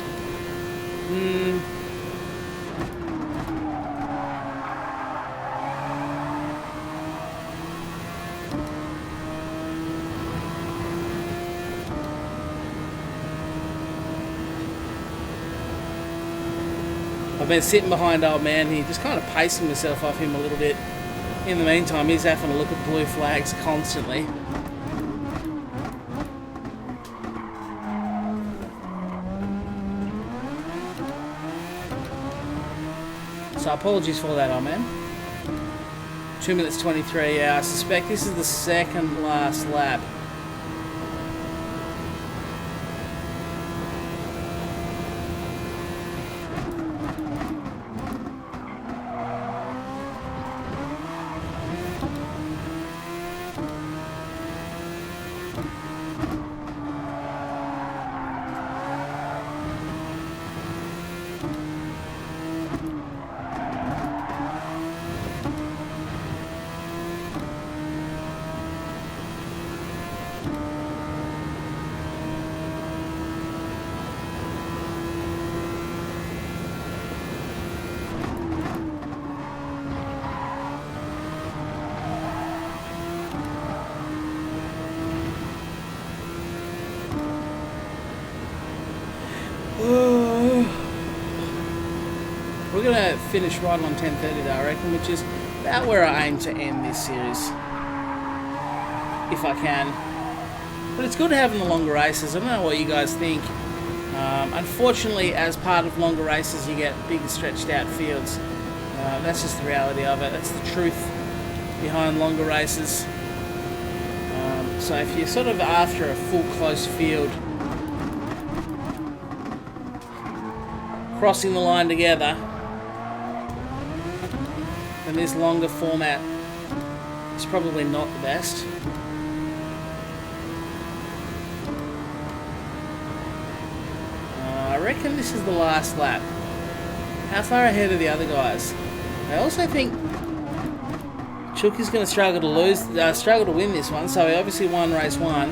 I've been sitting behind old man here, just kind of pacing myself off him a little bit. In the meantime, he's having to look at blue flags constantly. So apologies for that, old man. 2 minutes 23, yeah, I suspect this is the second last lap. We're going to finish right on 10:30 though, I reckon, which is about where I aim to end this series, if I can. But it's good having the longer races. I don't know what you guys think. Unfortunately, as part of longer races, you get bigger stretched out fields. That's just the reality of it. That's the truth behind longer races. So if you're sort of after a full close field, crossing the line together, then this longer format is probably not the best. I reckon this is the last lap. How far ahead are the other guys? I also think Chucky's going to struggle to win this one. So he obviously won race 1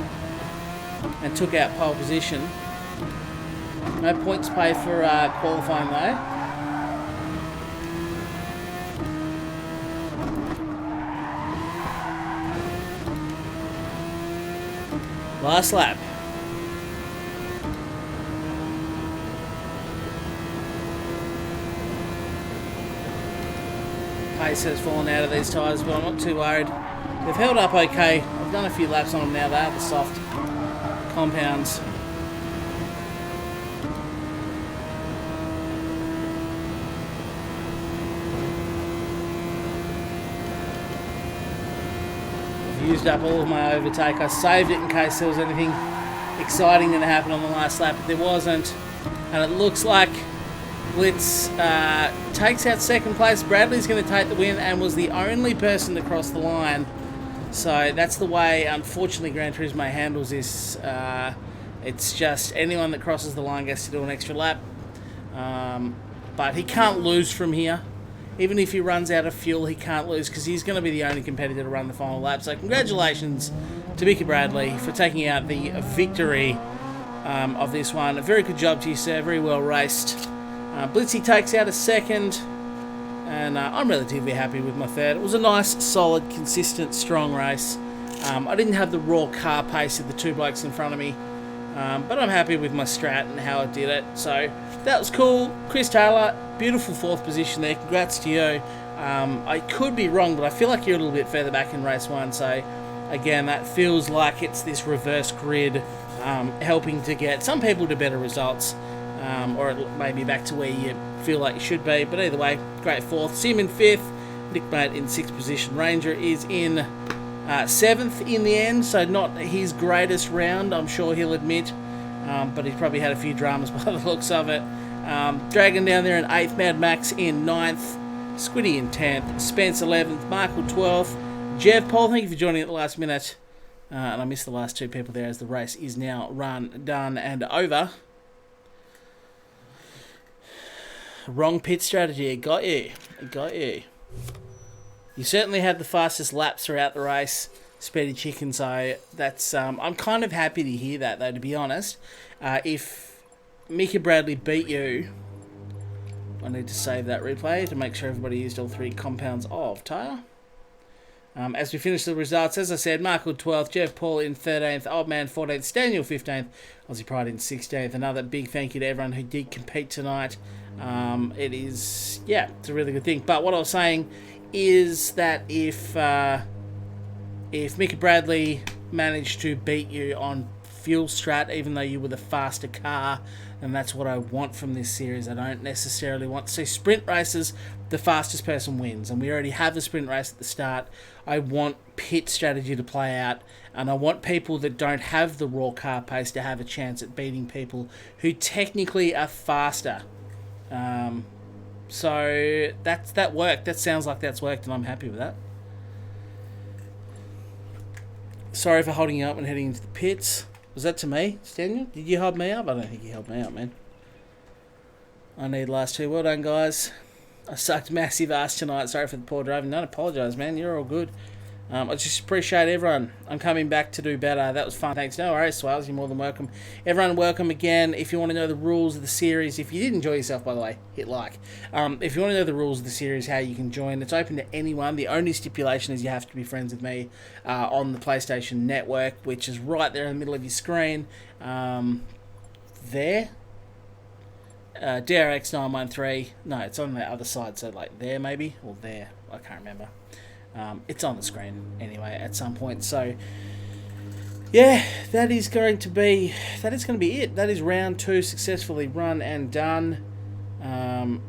and took out pole position. No points paid for qualifying though. Last lap. Pace has fallen out of these tyres, but I'm not too worried. They've held up okay. I've done a few laps on them now. They are the soft compounds. Used up all of my overtake. I saved it in case there was anything exciting going to happen on the last lap, but there wasn't. And it looks like Blitz takes out second place. Bradley's going to take the win and was the only person to cross the line. So that's the way, unfortunately, Gran Turismo handles this. It's just anyone that crosses the line gets to do an extra lap. But he can't lose from here. Even if he runs out of fuel, he can't lose because he's going to be the only competitor to run the final lap. So congratulations to Mickey Bradley for taking out the victory of this one. A very good job to you, sir. Very well raced. Blitzy takes out a second, and I'm relatively happy with my third. It was a nice, solid, consistent, strong race. I didn't have the raw car pace of the two blokes in front of me, but I'm happy with my strat and how I did it. So that was cool. Chris Taylor, beautiful fourth position there. Congrats to you. I could be wrong, but I feel like you're a little bit further back in race 1. So again, that feels like it's this reverse grid helping to get some people to better results, or maybe back to where you feel like you should be. But either way, great fourth. Sim in 5th. Nick Mate in 6th position. Ranger is in 7th in the end, so not his greatest round, I'm sure he'll admit. But he's probably had a few dramas by the looks of it. Dragon down there in 8th, Mad Max in 9th, Squiddy in 10th, Spence 11th, Michael 12th, Jeff Paul, thank you for joining at the last minute. And I missed the last two people there as the race is now run, done, and over. Wrong pit strategy. It got you. It got you. You certainly had the fastest laps throughout the race, Speedy Chicken, so that's... I'm kind of happy to hear that, though, to be honest. If Mika Bradley beat you... I need to save that replay to make sure everybody used all 3 compounds of tyre. As we finish the results, as I said, Michael 12th, Jeff Paul in 13th, Old Man 14th, Daniel 15th, Aussie Pride in 16th. Another big thank you to everyone who did compete tonight. It is, yeah, it's a really good thing. But what I was saying is that if Mika Bradley managed to beat you on fuel strat, even though you were the faster car, and that's what I want from this series. I don't necessarily want to see sprint races, the fastest person wins, and we already have a sprint race at the start. I want pit strategy to play out, and I want people that don't have the raw car pace to have a chance at beating people who technically are faster. So that worked. That sounds like that's worked, and I'm happy with that. Sorry for holding you up and heading into the pits. Was that to me, Daniel? Did you hold me up? I don't think you held me up, man. I need last 2. Well done, guys. I sucked massive ass tonight. Sorry for the poor driving. Don't apologise, man. You're all good. I just appreciate everyone. I'm coming back to do better. That was fun. Thanks. No worries, Swells. You're more than welcome. Everyone, welcome again. If you want to know the rules of the series, if you did enjoy yourself, by the way, hit like. If you want to know the rules of the series, how you can join, it's open to anyone. The only stipulation is you have to be friends with me on the PlayStation Network, which is right there in the middle of your screen. There. DRX913. No, it's on the other side, so like there maybe, or there. I can't remember. It's on the screen anyway at some point. So yeah, that is going to be it. That is round 2 successfully run and done. I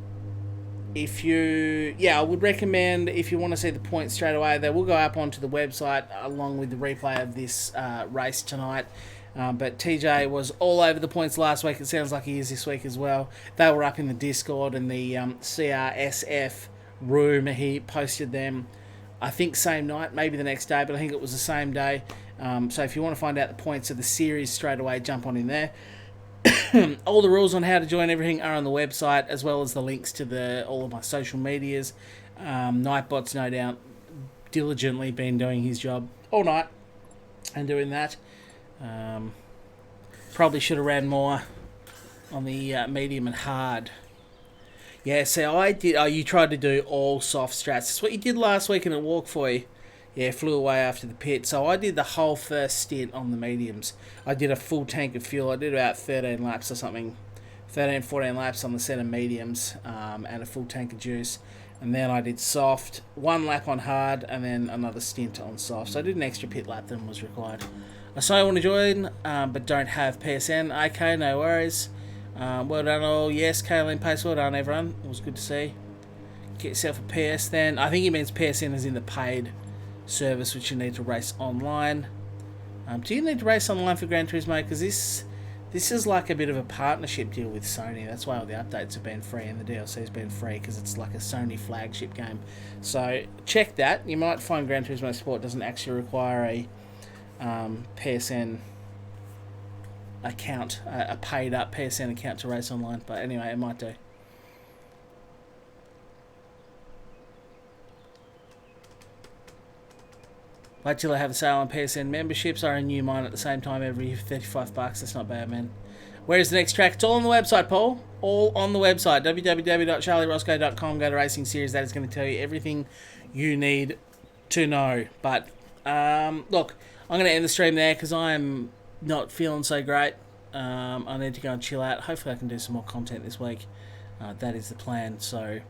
would recommend, if you want to see the points straight away, they will go up onto the website along with the replay of this race tonight. But TJ was all over the points last week. It sounds like he is this week as well. They were up in the Discord and the CRSF room. He posted them, I think, same night, maybe the next day, but I think it was the same day. So if you want to find out the points of the series straight away, jump on in there. All the rules on how to join everything are on the website, as well as the links to all of my social medias. Nightbot's no doubt diligently been doing his job all night and doing that. Probably should have ran more on the medium and hard. Yeah, so I did. Oh, you tried to do all soft strats. That's what you did last week, and it worked for you. Yeah, flew away after the pit. So I did the whole first stint on the mediums. I did a full tank of fuel. I did about 13 laps or something. 13, 14 laps on the set of mediums, and a full tank of juice. And then I did soft, 1 lap on hard, and then another stint on soft. So I did an extra pit lap than was required. I say I want to join, but don't have PSN. Okay, no worries. Well done all. Yes, Kaylin Pace, well done everyone. It was good to see. Get yourself a PS then. I think he means PSN is in the paid service, which you need to race online. Do you need to race online for Gran Turismo? Because this is like a bit of a partnership deal with Sony. That's why all the updates have been free and the DLC's been free, because it's like a Sony flagship game. So check that. You might find Gran Turismo Sport doesn't actually require a PSN account, a paid up PSN account to race online, but anyway, it might do. Wait till I have a sale on PSN memberships. I renew mine at the same time every year for $35. That's not bad, man. Where's the next track? It's all on the website, Paul. All on the website, www.charlieroscoe.com. Go to Racing Series. That is going to tell you everything you need to know. But look, I'm going to end the stream there because I'm not feeling so great. I need to go and chill out. Hopefully I can do some more content this week. That is the plan. So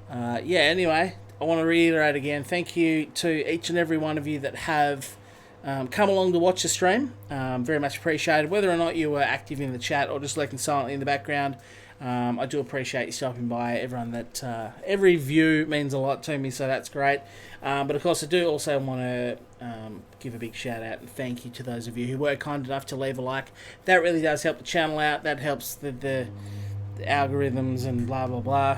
yeah, anyway, I want to reiterate again, thank you to each and every one of you that have come along to watch the stream. Very much appreciated. Whether or not you were active in the chat or just lurking silently in the background, I do appreciate you stopping by. Everyone that every view means a lot to me, so that's great. But of course, I do also want to give a big shout out and thank you to those of you who were kind enough to leave a like. That really does help the channel out. That helps the algorithms and blah blah blah,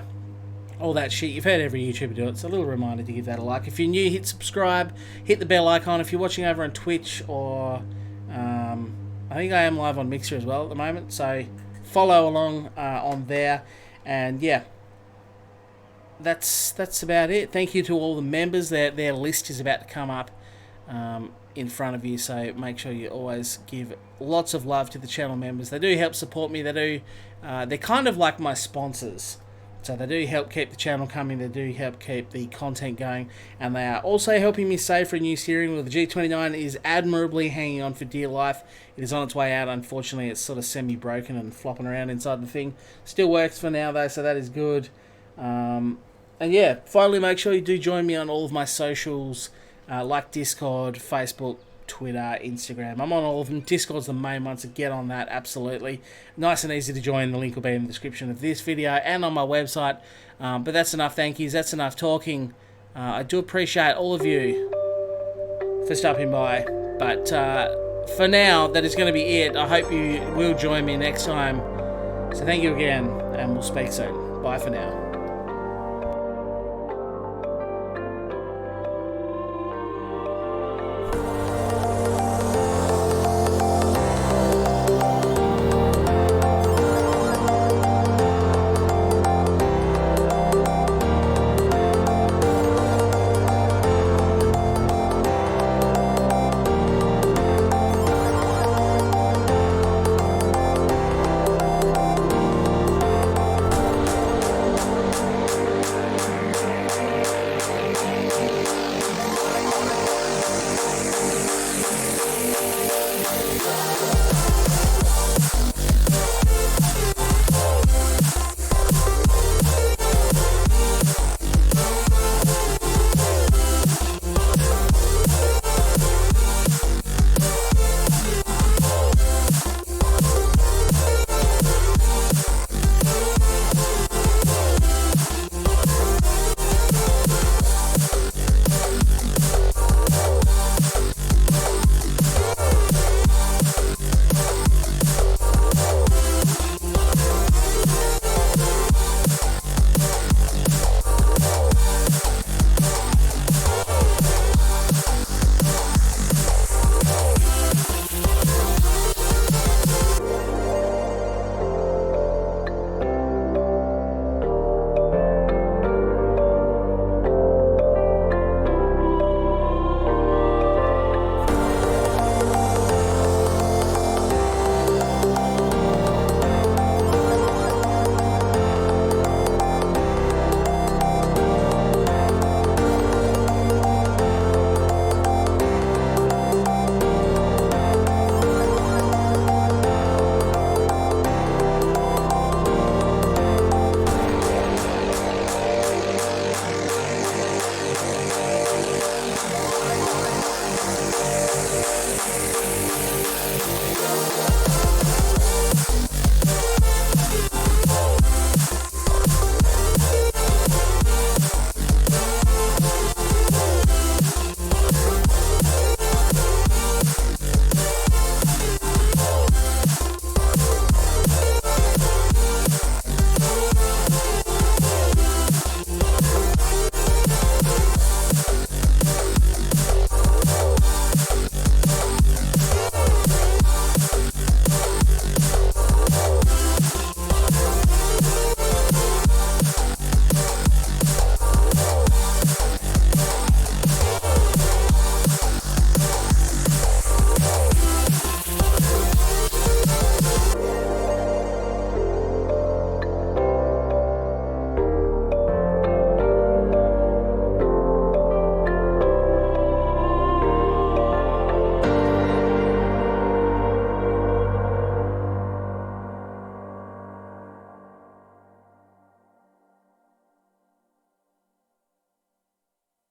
all that shit. You've heard every YouTuber do it. So a little reminder to give that a like. If you're new, hit subscribe, hit the bell icon. If you're watching over on Twitch or I think I am live on Mixer as well at the moment, so follow along on there. And yeah, that's about it. Thank you to all the members. Their list is about to come up in front of you, so make sure you always give lots of love to the channel members. They do help support me. They do. They're kind of like my sponsors. So they do help keep the channel coming, they do help keep the content going, and they are also helping me save for a new steering wheel. The G29 is admirably hanging on for dear life. It is on its way out. Unfortunately, it's sort of semi-broken and flopping around inside the thing. Still works for now though, so that is good. And yeah, finally make sure you do join me on all of my socials, like Discord, Facebook, Twitter, Instagram. I'm on all of them. Discord's the main one, so get on that, absolutely. Nice and easy to join. The link will be in the description of this video and on my website. But that's enough thank yous. That's enough talking. I do appreciate all of you for stopping by. But for now, that is going to be it. I hope you will join me next time. So thank you again, and we'll speak soon. Bye for now.